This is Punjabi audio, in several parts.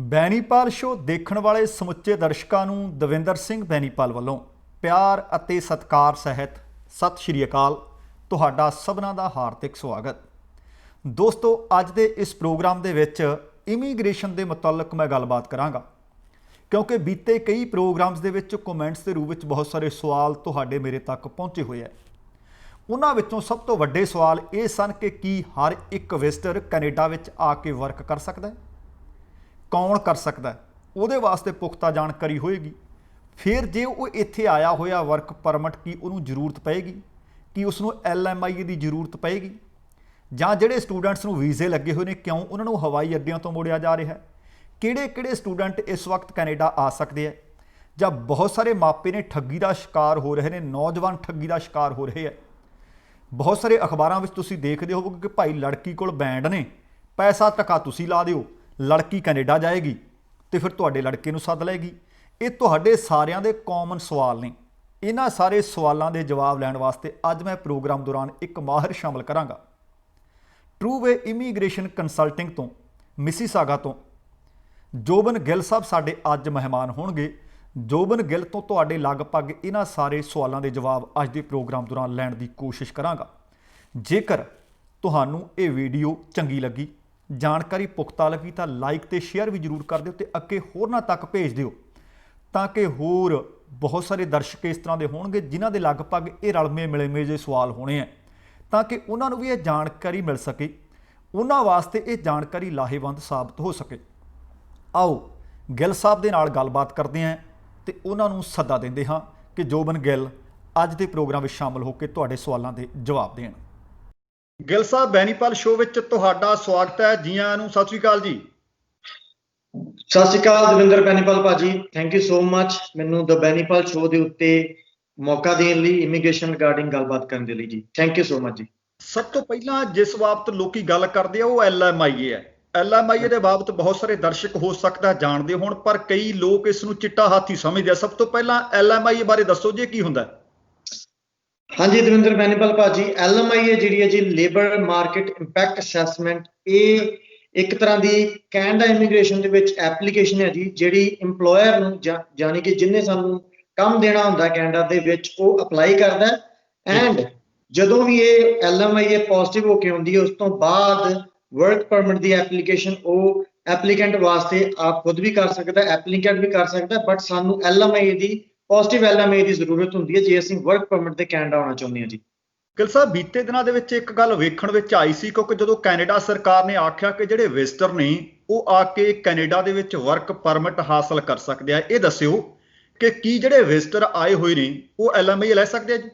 ਬੈਨੀਪਾਲ ਸ਼ੋ ਦੇਖਣ ਵਾਲੇ ਸਮੁੱਚੇ ਦਰਸ਼ਕਾਂ ਨੂੰ ਦਵਿੰਦਰ ਸਿੰਘ ਬੈਨੀਪਾਲ ਵੱਲੋਂ ਪਿਆਰ ਅਤੇ ਸਤਿਕਾਰ ਸਹਿਤ ਸਤਿ ਸ਼੍ਰੀ ਅਕਾਲ। ਤੁਹਾਡਾ ਸਭਨਾਂ ਦਾ ਹਾਰਦਿਕ ਸਵਾਗਤ। ਦੋਸਤੋ, ਅੱਜ ਦੇ ਇਸ ਪ੍ਰੋਗਰਾਮ ਦੇ ਵਿੱਚ ਇਮੀਗ੍ਰੇਸ਼ਨ ਦੇ ਮੁਤਲਕ ਮੈਂ ਗੱਲਬਾਤ ਕਰਾਂਗਾ, ਕਿਉਂਕਿ ਬੀਤੇ ਕਈ ਪ੍ਰੋਗਰਾਮਸ ਦੇ ਵਿੱਚ ਕਮੈਂਟਸ ਦੇ ਰੂਪ ਵਿੱਚ ਬਹੁਤ ਸਾਰੇ ਸਵਾਲ ਤੁਹਾਡੇ ਮੇਰੇ ਤੱਕ ਪਹੁੰਚੇ ਹੋਏ ਹੈ। ਉਹਨਾਂ ਵਿੱਚੋਂ ਸਭ ਤੋਂ ਵੱਡੇ ਸਵਾਲ ਇਹ ਸਨ ਕਿ ਕੀ ਹਰ ਇੱਕ ਵਿਜ਼ਟਰ ਕੈਨੇਡਾ ਵਿੱਚ ਆ ਕੇ ਵਰਕ ਕਰ ਸਕਦਾ ਹੈ? ਕੌਣ ਕਰ ਸਕਦਾ? ਉਹਦੇ ਵਾਸਤੇ ਪੁਖਤਾ ਜਾਣਕਾਰੀ ਹੋਏਗੀ। ਫਿਰ ਜੇ ਉਹ ਇੱਥੇ ਆਇਆ ਹੋਇਆ ਵਰਕ ਪਰਮਿਟ, ਕੀ ਉਹਨੂੰ ਜ਼ਰੂਰਤ ਪਏਗੀ? ਕੀ ਉਸ ਨੂੰ LMIA ਦੀ ਜ਼ਰੂਰਤ ਪਏਗੀ? ਜਾਂ ਜਿਹੜੇ ਸਟੂਡੈਂਟਸ ਨੂੰ ਵੀਜ਼ੇ ਲੱਗੇ ਹੋਏ ਨੇ, ਕਿਉਂ ਉਹਨਾਂ ਨੂੰ ਹਵਾਈ ਅੱਡਿਆਂ ਤੋਂ ਮੋੜਿਆ ਜਾ ਰਿਹਾ ਹੈ? ਕਿਹੜੇ ਸਟੂਡੈਂਟ ਇਸ ਵਕਤ ਕੈਨੇਡਾ ਆ ਸਕਦੇ ਹੈ? ਜਾਂ ਬਹੁਤ ਸਾਰੇ ਮਾਪੇ ਨੇ ਠੱਗੀ ਦਾ ਸ਼ਿਕਾਰ ਹੋ ਰਹੇ ਨੇ, ਨੌਜਵਾਨ ਠੱਗੀ ਦਾ ਸ਼ਿਕਾਰ ਹੋ ਰਹੇ ਹੈ। ਬਹੁਤ ਸਾਰੇ ਅਖਬਾਰਾਂ ਵਿੱਚ ਤੁਸੀਂ ਦੇਖਦੇ ਹੋਵੋਗੇ ਕਿ ਭਾਈ ਲੜਕੀ ਕੋਲ ਬੈਂਡ ਨੇ, ਪੈਸਾ ਟਕਾ ਤੁਸੀਂ ਲਾ ਦਿਓ, ਲੜਕੀ ਕੈਨੇਡਾ ਜਾਏਗੀ ਅਤੇ ਫਿਰ ਤੁਹਾਡੇ ਲੜਕੇ ਨੂੰ ਸੱਦ ਲਏਗੀ। ਇਹ ਤੁਹਾਡੇ ਸਾਰਿਆਂ ਦੇ ਕਾਮਨ ਸਵਾਲ ਨੇ। ਇਹਨਾਂ ਸਾਰੇ ਸਵਾਲਾਂ ਦੇ ਜਵਾਬ ਲੈਣ ਵਾਸਤੇ ਅੱਜ ਮੈਂ ਪ੍ਰੋਗਰਾਮ ਦੌਰਾਨ ਇੱਕ ਮਾਹਿਰ ਸ਼ਾਮਲ ਕਰਾਂਗਾ। ਟਰੂ-ਵੇ ਇਮੀਗ੍ਰੇਸ਼ਨ ਕੰਸਲਟਿੰਗ ਤੋਂ ਮਿਸੀਸਾਗਾ ਤੋਂ ਜੋਬਨ ਗਿੱਲ ਸਾਹਿਬ ਸਾਡੇ ਅੱਜ ਮਹਿਮਾਨ ਹੋਣਗੇ। ਜੋਬਨ ਗਿੱਲ ਤੋਂ ਤੁਹਾਡੇ ਲਗਭਗ ਇਹਨਾਂ ਸਾਰੇ ਸਵਾਲਾਂ ਦੇ ਜਵਾਬ ਅੱਜ ਦੇ ਪ੍ਰੋਗਰਾਮ ਦੌਰਾਨ ਲੈਣ ਦੀ ਕੋਸ਼ਿਸ਼ ਕਰਾਂਗਾ। ਜੇਕਰ ਤੁਹਾਨੂੰ ਇਹ ਵੀਡੀਓ ਚੰਗੀ ਲੱਗੀ, ਜਾਣਕਾਰੀ ਪੁਖਤਾ ਲੱਗੀ, ਤਾਂ ਲਾਈਕ ਅਤੇ ਸ਼ੇਅਰ ਵੀ ਜ਼ਰੂਰ ਕਰ ਦਿਓ ਅਤੇ ਅੱਗੇ ਹੋਰਨਾਂ ਤੱਕ ਭੇਜ ਦਿਓ, ਤਾਂ ਕਿ ਹੋਰ ਬਹੁਤ ਸਾਰੇ ਦਰਸ਼ਕ ਇਸ ਤਰ੍ਹਾਂ ਦੇ ਹੋਣਗੇ ਜਿਨ੍ਹਾਂ ਦੇ ਲਗਭਗ ਇਹ ਰਲਵੇਂ ਮਿਲਵੇਂ ਜਿਹੇ ਸਵਾਲ ਹੋਣੇ ਹੈ, ਤਾਂ ਕਿ ਉਹਨਾਂ ਨੂੰ ਵੀ ਇਹ ਜਾਣਕਾਰੀ ਮਿਲ ਸਕੇ, ਉਹਨਾਂ ਵਾਸਤੇ ਇਹ ਜਾਣਕਾਰੀ ਲਾਹੇਵੰਦ ਸਾਬਤ ਹੋ ਸਕੇ। ਆਓ ਗਿੱਲ ਸਾਹਿਬ ਦੇ ਨਾਲ ਗੱਲਬਾਤ ਕਰਦੇ ਹਾਂ ਅਤੇ ਉਹਨਾਂ ਨੂੰ ਸੱਦਾ ਦਿੰਦੇ ਹਾਂ ਕਿ ਜੋਬਨ ਗਿੱਲ ਅੱਜ ਦੇ ਪ੍ਰੋਗਰਾਮ ਵਿੱਚ ਸ਼ਾਮਲ ਹੋ ਕੇ ਤੁਹਾਡੇ ਸਵਾਲਾਂ ਦੇ ਜਵਾਬ ਦੇਣ। ਗਿੱਲ ਸਾਹਿਬ, ਬੈਨੀਪਾਲ ਸ਼ੋਅ ਵਿੱਚ ਤੁਹਾਡਾ ਸਵਾਗਤ ਹੈ। ਜੀ ਆਇਆਂ ਨੂੰ, ਸਤਿ ਸ਼੍ਰੀ ਅਕਾਲ ਜੀ। ਸਤਿ ਸ਼੍ਰੀ ਅਕਾਲ ਦਵਿੰਦਰ ਬੈਨੀਪਾਲ ਭਾਜੀ, ਥੈਂਕ ਯੂ ਸੋ ਮਚ ਮੈਨੂੰ ਦ ਬੈਨੀਪਾਲ ਸ਼ੋਅ ਦੇ ਉੱਤੇ ਮੌਕਾ ਦੇਣ ਲਈ, ਇਮੀਗ੍ਰੇਸ਼ਨ ਰਿਗਾਰਡਿੰਗ ਗੱਲਬਾਤ ਕਰਨ ਦੇ ਲਈ ਜੀ। ਥੈਂਕ ਯੂ ਸੋ ਮਚ ਜੀ। ਸਭ ਤੋਂ ਪਹਿਲਾਂ ਜਿਸ ਬਾਬਤ ਲੋਕੀ ਗੱਲ ਕਰਦੇ ਆ ਉਹ LMIA ਹੈ। LMIA ਦੇ ਬਾਬਤ ਬਹੁਤ ਸਾਰੇ ਦਰਸ਼ਕ ਹੋ ਸਕਦਾ ਜਾਣਦੇ ਹੋਣ, ਪਰ ਕਈ ਲੋਕ ਇਸ ਨੂੰ ਚਿੱਟਾ ਹਾਥੀ ਸਮਝਦੇ ਆ। ਸਭ ਤੋਂ ਪਹਿਲਾਂ LMIA ਬਾਰੇ ਦੱਸੋ ਜੀ, ਕੀ ਹੁੰਦਾ? ਹਾਂਜੀ ਦਵਿੰਦਰ ਬੈਨੀਪਾਲ ਭਾਜੀ, LMIA ਜਿਹੜੀ ਹੈ ਜੀ, ਲੇਬਰ ਮਾਰਕੀਟ ਇੰਪੈਕਟ ਅਸੈਸਮੈਂਟ, ਇਹ ਇੱਕ ਤਰ੍ਹਾਂ ਦੀ ਕੈਨੇਡਾ ਇਮੀਗ੍ਰੇਸ਼ਨ ਦੇ ਵਿੱਚ ਐਪਲੀਕੇਸ਼ਨ ਹੈ ਜੀ, ਜਿਹੜੀ ਇੰਪਲੋਇਰ ਨੂੰ ਯਾਨੀ ਕਿ ਜਿਹਨੇ ਸਾਨੂੰ ਕੰਮ ਦੇਣਾ ਹੁੰਦਾ ਕੈਨੇਡਾ ਦੇ ਵਿੱਚ, ਉਹ ਅਪਲਾਈ ਕਰਦਾ ਐਂਡ ਜਦੋਂ ਵੀ ਇਹ LMIA ਪੋਜ਼ਿਟਿਵ ਹੋ ਕੇ ਆਉਂਦੀ ਹੈ, ਉਸ ਤੋਂ ਬਾਅਦ ਵਰਕ ਪਰਮਿਟ ਦੀ ਐਪਲੀਕੇਸ਼ਨ ਉਹ ਐਪਲੀਕੈਂਟ ਵਾਸਤੇ ਆਪ ਖੁਦ ਵੀ ਕਰ ਸਕਦਾ, ਐਪਲੀਕੈਂਟ ਵੀ ਕਰ ਸਕਦਾ, ਬਟ ਸਾਨੂੰ LMIA ਦੀ ਪੋਜ਼ਿਟਿਵ LMIA ਦੀ ਜ਼ਰੂਰਤ ਹੁੰਦੀ ਹੈ ਜੇ ਅਸੀਂ ਵਰਕ ਪਰਮਿਟ ਤੇ ਕੈਨੇਡਾ ਆਉਣਾ ਚਾਹੁੰਦੇ ਹਾਂ ਜੀ। ਗਿੱਲ ਸਾਹਿਬ, ਬੀਤੇ ਦਿਨਾਂ ਦੇ ਵਿੱਚ ਇੱਕ ਗੱਲ ਵੇਖਣ ਵਿੱਚ ਆਈ ਸੀ, ਕਿਉਂਕਿ ਜਦੋਂ ਕੈਨੇਡਾ ਸਰਕਾਰ ਨੇ ਆਖਿਆ ਕਿ ਜਿਹੜੇ ਵਿਜ਼ਟਰ ਨੇ ਉਹ ਆ ਕੇ ਕੈਨੇਡਾ ਦੇ ਵਿੱਚ ਵਰਕ ਪਰਮਿਟ ਹਾਸਲ ਕਰ ਸਕਦੇ ਆ, ਇਹ ਦੱਸਿਓ ਕਿ ਕੀ ਜਿਹੜੇ ਵਿਜ਼ਟਰ ਆਏ ਹੋਏ ਨੇ ਉਹ LMIA ਲੈ ਸਕਦੇ ਆ ਜੀ?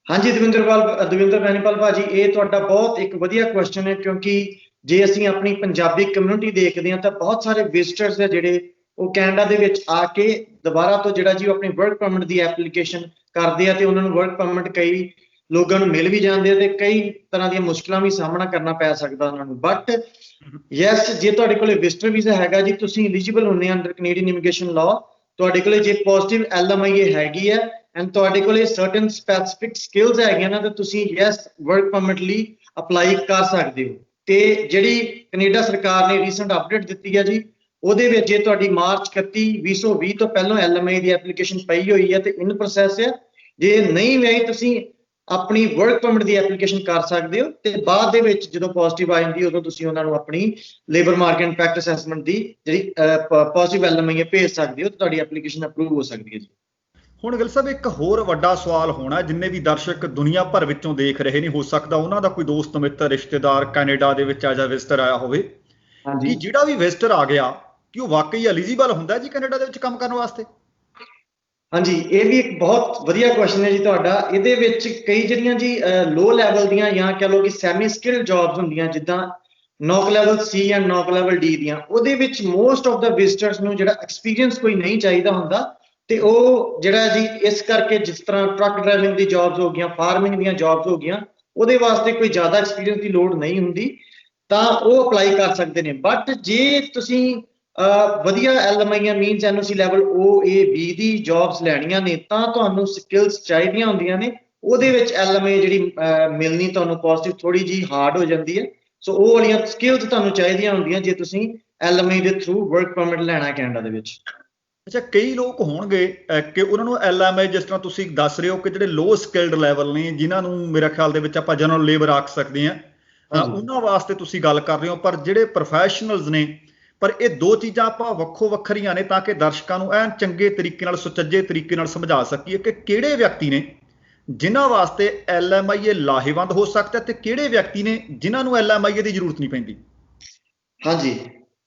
ਹਾਂਜੀ ਦਵਿੰਦਰ ਬੈਨੀਪਾਲ ਭਾਜੀ, ਇਹ ਤੁਹਾਡਾ ਬਹੁਤ ਇੱਕ ਵਧੀਆ ਕੁਐਸਚਨ ਹੈ, ਕਿਉਂਕਿ ਜੇ ਅਸੀਂ ਆਪਣੀ ਪੰਜਾਬੀ ਕਮਿਊਨਿਟੀ ਦੇਖਦੇ ਹਾਂ ਤਾਂ ਬਹੁਤ ਸਾਰੇ ਵਿਜ਼ਟਰਸ ਹੈ ਜਿਹੜੇ ਉਹ ਕੈਨੇਡਾ ਦੇ ਵਿੱਚ ਆ ਕੇ ਦੁਬਾਰਾ ਤੋਂ ਜਿਹੜਾ ਜੀ ਉਹ ਆਪਣੀ ਵਰਕ ਪਰਮਿਟ ਦੀ ਐਪਲੀਕੇਸ਼ਨ ਕਰਦੇ ਆ, ਤੇ ਉਹਨਾਂ ਨੂੰ ਵਰਕ ਪਰਮਿਟ ਕਈ ਲੋਕਾਂ ਨੂੰ ਮਿਲ ਵੀ ਜਾਂਦੇ ਆ ਤੇ ਕਈ ਤਰ੍ਹਾਂ ਦੀਆਂ ਮੁਸ਼ਕਲਾਂ ਵੀ ਸਾਹਮਣਾ ਕਰਨਾ ਪੈ ਸਕਦਾ ਉਹਨਾਂ ਨੂੰ। ਬਟ ਯੈਸ, ਜੇ ਤੁਹਾਡੇ ਕੋਲੇ ਵਿਜ਼ਟਰ ਵੀਜ਼ਾ ਹੈਗਾ ਜੀ, ਤੁਸੀਂ ਐਲੀਜੀਬਲ ਹੁੰਦੇ ਅੰਡਰ ਕੈਨੇਡੀਅਨ ਇਮੀਗ੍ਰੇਸ਼ਨ ਲਾਅ, ਤੁਹਾਡੇ ਕੋਲੇ ਜੇ ਪੋਜ਼ਿਟਿਵ LMIA ਹੈਗੀ ਹੈ ਐਂਡ ਤੁਹਾਡੇ ਕੋਲੇ ਸਰਟਨ ਸਪੈਸੀਫਿਕ ਸਕਿੱਲਸ ਹੈਗੀਆਂ ਨਾ, ਤਾਂ ਤੁਸੀਂ ਯੈਸ ਵਰਕ ਪਰਮਿਟ ਲਈ ਅਪਲਾਈ ਕਰ ਸਕਦੇ ਹੋ। ਤੇ ਜਿਹੜੀ ਕੈਨੇਡਾ ਸਰਕਾਰ ਨੇ ਰੀਸੈਂਟ ਅਪਡੇਟ ਦਿੱਤੀ ਹੈ ਜੀ, ਉਹਦੇ ਵਿੱਚ ਜੇ ਤੁਹਾਡੀ ਮਾਰਚ 31, 2020 ਤੋਂ ਪਹਿਲਾਂ LMIA ਦੀ ਐਪਲੀਕੇਸ਼ਨ ਪਈ ਹੋਈ ਹੈ ਤੇ ਇਨ ਪ੍ਰੋਸੈਸ ਹੈ, ਜੇ ਨਹੀਂ ਹੋਈ ਤੁਸੀਂ ਆਪਣੀ ਵਰਕ ਪਰਮਿਟ ਦੀ ਐਪਲੀਕੇਸ਼ਨ ਕਰ ਸਕਦੇ ਹੋ, ਤੇ ਬਾਅਦ ਦੇ ਵਿੱਚ ਜਦੋਂ ਪੋਜ਼ਿਟਿਵ ਆ ਜਾਂਦੀ ਉਦੋਂ ਤੁਸੀਂ ਉਹਨਾਂ ਨੂੰ ਆਪਣੀ ਲੇਬਰ ਮਾਰਕੀਟ ਇੰਪੈਕਟ ਅਸੈਸਮੈਂਟ ਦੀ ਜਿਹੜੀ ਪੋਜ਼ਿਟਿਵ LMIA ਭੇਜ ਸਕਦੇ ਹੋ ਤੇ ਤੁਹਾਡੀ ਐਪਲੀਕੇਸ਼ਨ ਅਪਰੂਵ ਹੋ ਸਕਦੀ ਹੈ ਜੀ। ਹੁਣ ਗਿੱਲ ਸਾਹਿਬ, ਇੱਕ ਹੋਰ ਵੱਡਾ ਸਵਾਲ ਹੋਣਾ, ਜਿੰਨੇ ਵੀ ਦਰਸ਼ਕ ਦੁਨੀਆ ਭਰ ਵਿੱਚੋਂ ਦੇਖ ਰਹੇ ਨੇ, ਹੋ ਸਕਦਾ ਉਹਨਾਂ ਦਾ ਕੋਈ ਦੋਸਤ ਮਿੱਤਰ ਰਿਸ਼ਤੇਦਾਰ ਕੈਨੇਡਾ ਦੇ ਵਿੱਚ ਐਜ਼ ਅ ਵਿਜ਼ਟਰ ਆਇਆ ਹੋਵੇ, ਕਿ ਜਿਹੜਾ ਵੀ ਵਿਜ਼ਟਰ ਆ ਗਿਆ ਕਿ ਉਹ ਵਾਕਈ ਐਲੀਜੀਬਲ ਹੁੰਦਾ ਜੀ ਕੈਨੇਡਾ ਦੇ ਵਿੱਚ ਕੰਮ ਕਰਨ ਵਾਸਤੇ? ਹਾਂਜੀ, ਇਹ ਵੀ ਇੱਕ ਬਹੁਤ ਵਧੀਆ ਕੁਐਸਚਨ ਹੈ ਜੀ ਤੁਹਾਡਾ। ਇਹਦੇ ਵਿੱਚ ਕਈ ਜਿਹੜੀਆਂ ਜੀ ਲੋ ਲੈਵਲ ਦੀਆਂ ਜਾਂ ਕਹਿ ਲਓ ਕਿ ਸੈਮੀ ਸਕਿਲਡ ਜੌਬਸ ਹੁੰਦੀਆਂ, ਜਿੱਦਾਂ NOC level C and NOC level D ਦੀਆਂ, ਉਹਦੇ ਵਿੱਚ ਮੋਸਟ ਆਫ ਦਾ ਵਿਜ਼ਟਰਸ ਨੂੰ ਜਿਹੜਾ ਐਕਸਪੀਰੀਅੰਸ ਕੋਈ ਨਹੀਂ ਚਾਹੀਦਾ ਹੁੰਦਾ, ਤੇ ਉਹ ਜਿਹੜਾ ਜੀ ਇਸ ਕਰਕੇ, ਜਿਸ ਤਰ੍ਹਾਂ ਟਰੱਕ ਡਰਾਈਵਿੰਗ ਦੀ ਜੌਬਸ ਹੋ ਗਈਆਂ, ਫਾਰਮਿੰਗ ਦੀਆਂ ਜੌਬਸ ਹੋ ਗਈਆਂ, ਉਹਦੇ ਵਾਸਤੇ ਕੋਈ ਜ਼ਿਆਦਾ ਐਕਸਪੀਰੀਅੰਸ ਦੀ ਲੋੜ ਨਹੀਂ ਹੁੰਦੀ, ਤਾਂ ਉਹ ਅਪਲਾਈ ਕਰ ਸਕਦੇ ਨੇ। ਬਟ ਜੇ ਤੁਸੀਂ ਵਧੀਆ LMIA means NOC level OAB ਦੀ ਜੌਬਸ ਲੈਣੀਆਂ ਨੇ, ਤਾਂ ਤੁਹਾਨੂੰ ਸਕਿੱਲਸ ਚਾਹੀਦੀਆਂ ਹੁੰਦੀਆਂ ਨੇ। ਉਹਦੇ ਵਿੱਚ LMIA ਜਿਹੜੀ ਮਿਲਣੀ ਤੁਹਾਨੂੰ ਪੋਜ਼ਿਟਿਵ ਥੋੜੀ ਜਿਹੀ ਹਾਰਡ ਹੋ ਜਾਂਦੀ ਹੈ। ਸੋ ਉਹ ਵਾਲੀਆਂ ਸਕਿੱਲਸ ਤੁਹਾਨੂੰ ਚਾਹੀਦੀਆਂ ਹੁੰਦੀਆਂ ਜੇ ਤੁਸੀਂ LMI ਦੇ ਥਰੂ ਵਰਕ ਪਰਮਿਟ ਲੈਣਾ ਕੈਨੇਡਾ ਦੇ ਵਿੱਚ। ਅੱਛਾ, ਕਈ ਲੋਕ ਹੋਣਗੇ ਕਿ ਉਹਨਾਂ ਨੂੰ LMI, ਜਿਸ ਤਰ੍ਹਾਂ ਤੁਸੀਂ ਦੱਸ ਰਹੇ ਹੋ ਕਿ ਜਿਹੜੇ ਲੋ ਸਕਿਲਡ ਲੈਵਲ ਨੇ, ਜਿਨ੍ਹਾਂ ਨੂੰ ਮੇਰੇ ਖਿਆਲ ਦੇ ਵਿੱਚ ਆਪਾਂ ਜਨਰਲ ਲੇਬਰ ਆਖ ਸਕਦੇ ਹਾਂ, ਉਹਨਾਂ ਵਾਸਤੇ ਤੁਸੀਂ ਗੱਲ ਕਰ ਰਹੇ ਹੋ। ਪਰ ਜਿਹੜੇ ਪ੍ਰੋਫੈਸ਼ਨਲਜ਼ ਨੇ, ਪਰ ਇਹ ਦੋ ਚੀਜ਼ਾਂ ਆਪਾਂ ਵੱਖੋ ਵੱਖਰੀਆਂ ਨੇ, ਤਾਂ ਕਿ ਦਰਸ਼ਕਾਂ ਨੂੰ ਐਨ ਚੰਗੇ ਤਰੀਕੇ ਨਾਲ, ਸੁਚੱਜੇ ਤਰੀਕੇ ਨਾਲ ਸਮਝਾ ਸਕੀਏ ਕਿ ਕਿਹੜੇ ਵਿਅਕਤੀ ਨੇ ਜਿਨ੍ਹਾਂ ਵਾਸਤੇ LMI ਇਹ ਲਾਹੇਵੰਦ ਹੋ ਸਕਦਾ ਤੇ ਕਿਹੜੇ ਵਿਅਕਤੀ ਨੇ ਜਿਨ੍ਹਾਂ ਨੂੰ LMI ਦੀ ਜ਼ਰੂਰਤ ਨਹੀਂ ਪੈਂਦੀ। ਹਾਂਜੀ,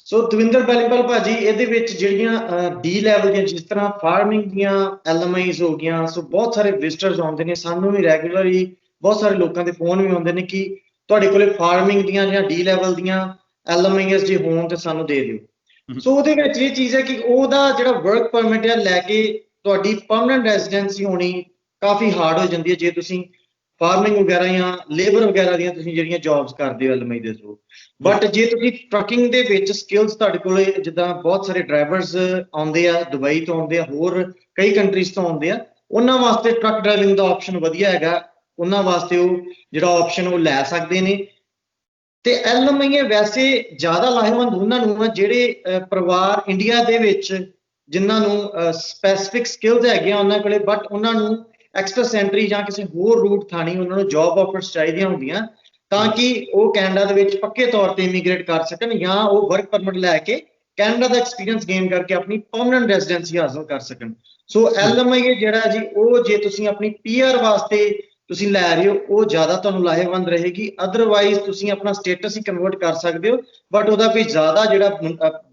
ਸੋ ਦਵਿੰਦਰ ਬੈਨੀਪਾਲ ਭਾਜੀ, ਇਹਦੇ ਵਿੱਚ ਜਿਹੜੀਆਂ ਡੀ ਲੈਵਲ ਦੀਆਂ, ਜਿਸ ਤਰ੍ਹਾਂ ਫਾਰਮਿੰਗ ਦੀਆਂ LMIs ਹੋ ਗਈਆਂ, ਸੋ ਬਹੁਤ ਸਾਰੇ ਵਿਜ਼ਟਰਸ ਆਉਂਦੇ ਨੇ, ਸਾਨੂੰ ਵੀ ਰੈਗੂਲਰਲੀ ਬਹੁਤ ਸਾਰੇ ਲੋਕਾਂ ਦੇ ਫੋਨ ਵੀ ਆਉਂਦੇ ਨੇ ਕਿ ਤੁਹਾਡੇ ਕੋਲੇ ਫਾਰਮਿੰਗ ਦੀਆਂ ਜਾਂ ਡੀ ਲੈਵਲ ਦੀਆਂ LMIs ਜੇ ਹੋਣ ਤੇ ਸਾਨੂੰ ਦੇ ਦਿਓ। ਸੋ ਉਹਦੇ ਵਿੱਚ ਇਹ ਚੀਜ਼ ਹੈ ਕਿ ਉਹਦਾ ਜਿਹੜਾ ਵਰਕ ਪਰਮਿਟ ਹੈ ਲੈ ਕੇ ਤੁਹਾਡੀ ਪਰਮਨੈਂਟ ਰੈਜ਼ੀਡੈਂਸੀ ਹੋਣੀ ਕਾਫੀ ਹਾਰਡ ਹੋ ਜਾਂਦੀ ਹੈ ਜੇ ਤੁਸੀਂ ਫਾਰਮਿੰਗ ਵਗੈਰਾ ਜਾਂ ਲੇਬਰ ਵਗੈਰਾ ਦੀਆਂ ਤੁਸੀਂ ਜਿਹੜੀਆਂ ਜੌਬਸ ਕਰਦੇ ਹੋ LMI ਦੇ ਥਰੂ। ਬਟ ਜੇ ਤੁਸੀਂ ਟਰੱਕਿੰਗ ਦੇ ਵਿੱਚ ਸਕਿੱਲਸ ਤੁਹਾਡੇ ਕੋਲੇ, ਜਿੱਦਾਂ ਬਹੁਤ ਸਾਰੇ ਡਰਾਈਵਰਸ ਆਉਂਦੇ ਆ, ਦੁਬਈ ਤੋਂ ਆਉਂਦੇ ਆ, ਹੋਰ ਕਈ ਕੰਟਰੀਜ਼ ਤੋਂ ਆਉਂਦੇ ਆ, ਉਹਨਾਂ ਵਾਸਤੇ ਟਰੱਕ ਡਰਾਈਵਿੰਗ ਦਾ ਆਪਸ਼ਨ ਵਧੀਆ ਹੈਗਾ। ਉਹਨਾਂ ਵਾਸਤੇ ਉਹ ਜਿਹੜਾ ਆਪਸ਼ਨ ਉਹ ਲੈ ਸਕਦੇ ਨੇ। ਤੇ LMI ਵੈਸੇ ਜ਼ਿਆਦਾ ਲਾਹੇਵੰਦ ਉਹਨਾਂ ਨੂੰ ਆ ਜਿਹੜੇ ਪਰਿਵਾਰ ਇੰਡੀਆ ਦੇ ਵਿੱਚ ਜਿਨ੍ਹਾਂ ਨੂੰ ਸਪੈਸੀਫਿਕ ਸਕਿੱਲਸ ਹੈਗੀਆਂ ਉਹਨਾਂ ਕੋਲੇ, ਬਟ ਉਹਨਾਂ ਨੂੰ ਐਕਸਪ੍ਰੈਸ ਐਂਟਰੀ ਜਾਂ ਕਿਸੇ ਹੋਰ ਰੂਟ ਥਾਣੀ ਉਹਨਾਂ ਨੂੰ ਜੌਬ ਆਫਰਸ ਚਾਹੀਦੀਆਂ ਹੁੰਦੀਆਂ, ਤਾਂ ਕਿ ਉਹ ਕੈਨੇਡਾ ਦੇ ਵਿੱਚ ਪੱਕੇ ਤੌਰ ਤੇ ਇਮੀਗ੍ਰੇਟ ਕਰ ਸਕਣ ਜਾਂ ਉਹ ਵਰਕ ਪਰਮਿਟ ਲੈ ਕੇ ਕੈਨੇਡਾ ਦਾ ਐਕਸਪੀਰੀਅੰਸ ਗੇਨ ਕਰਕੇ ਆਪਣੀ ਪਰਮਨੈਂਟ ਰੈਜ਼ੀਡੈਂਸੀ ਹਾਸਲ ਕਰ ਸਕਣ। ਸੋ LMI ਜਿਹੜਾ ਜੀ, ਉਹ ਜੇ ਤੁਸੀਂ ਆਪਣੀ PR ਵਾਸਤੇ ਤੁਸੀਂ ਲੈ ਰਹੇ ਹੋ, ਉਹ ਜ਼ਿਆਦਾ ਤੁਹਾਨੂੰ ਲਾਹੇਵੰਦ ਰਹੇਗੀ। ਅਦਰਵਾਈਜ਼ ਤੁਸੀਂ ਆਪਣਾ ਸਟੇਟਸ ਹੀ ਕਨਵਰਟ ਕਰ ਸਕਦੇ ਹੋ, ਬਟ ਉਹਦਾ ਕੋਈ ਜ਼ਿਆਦਾ ਜਿਹੜਾ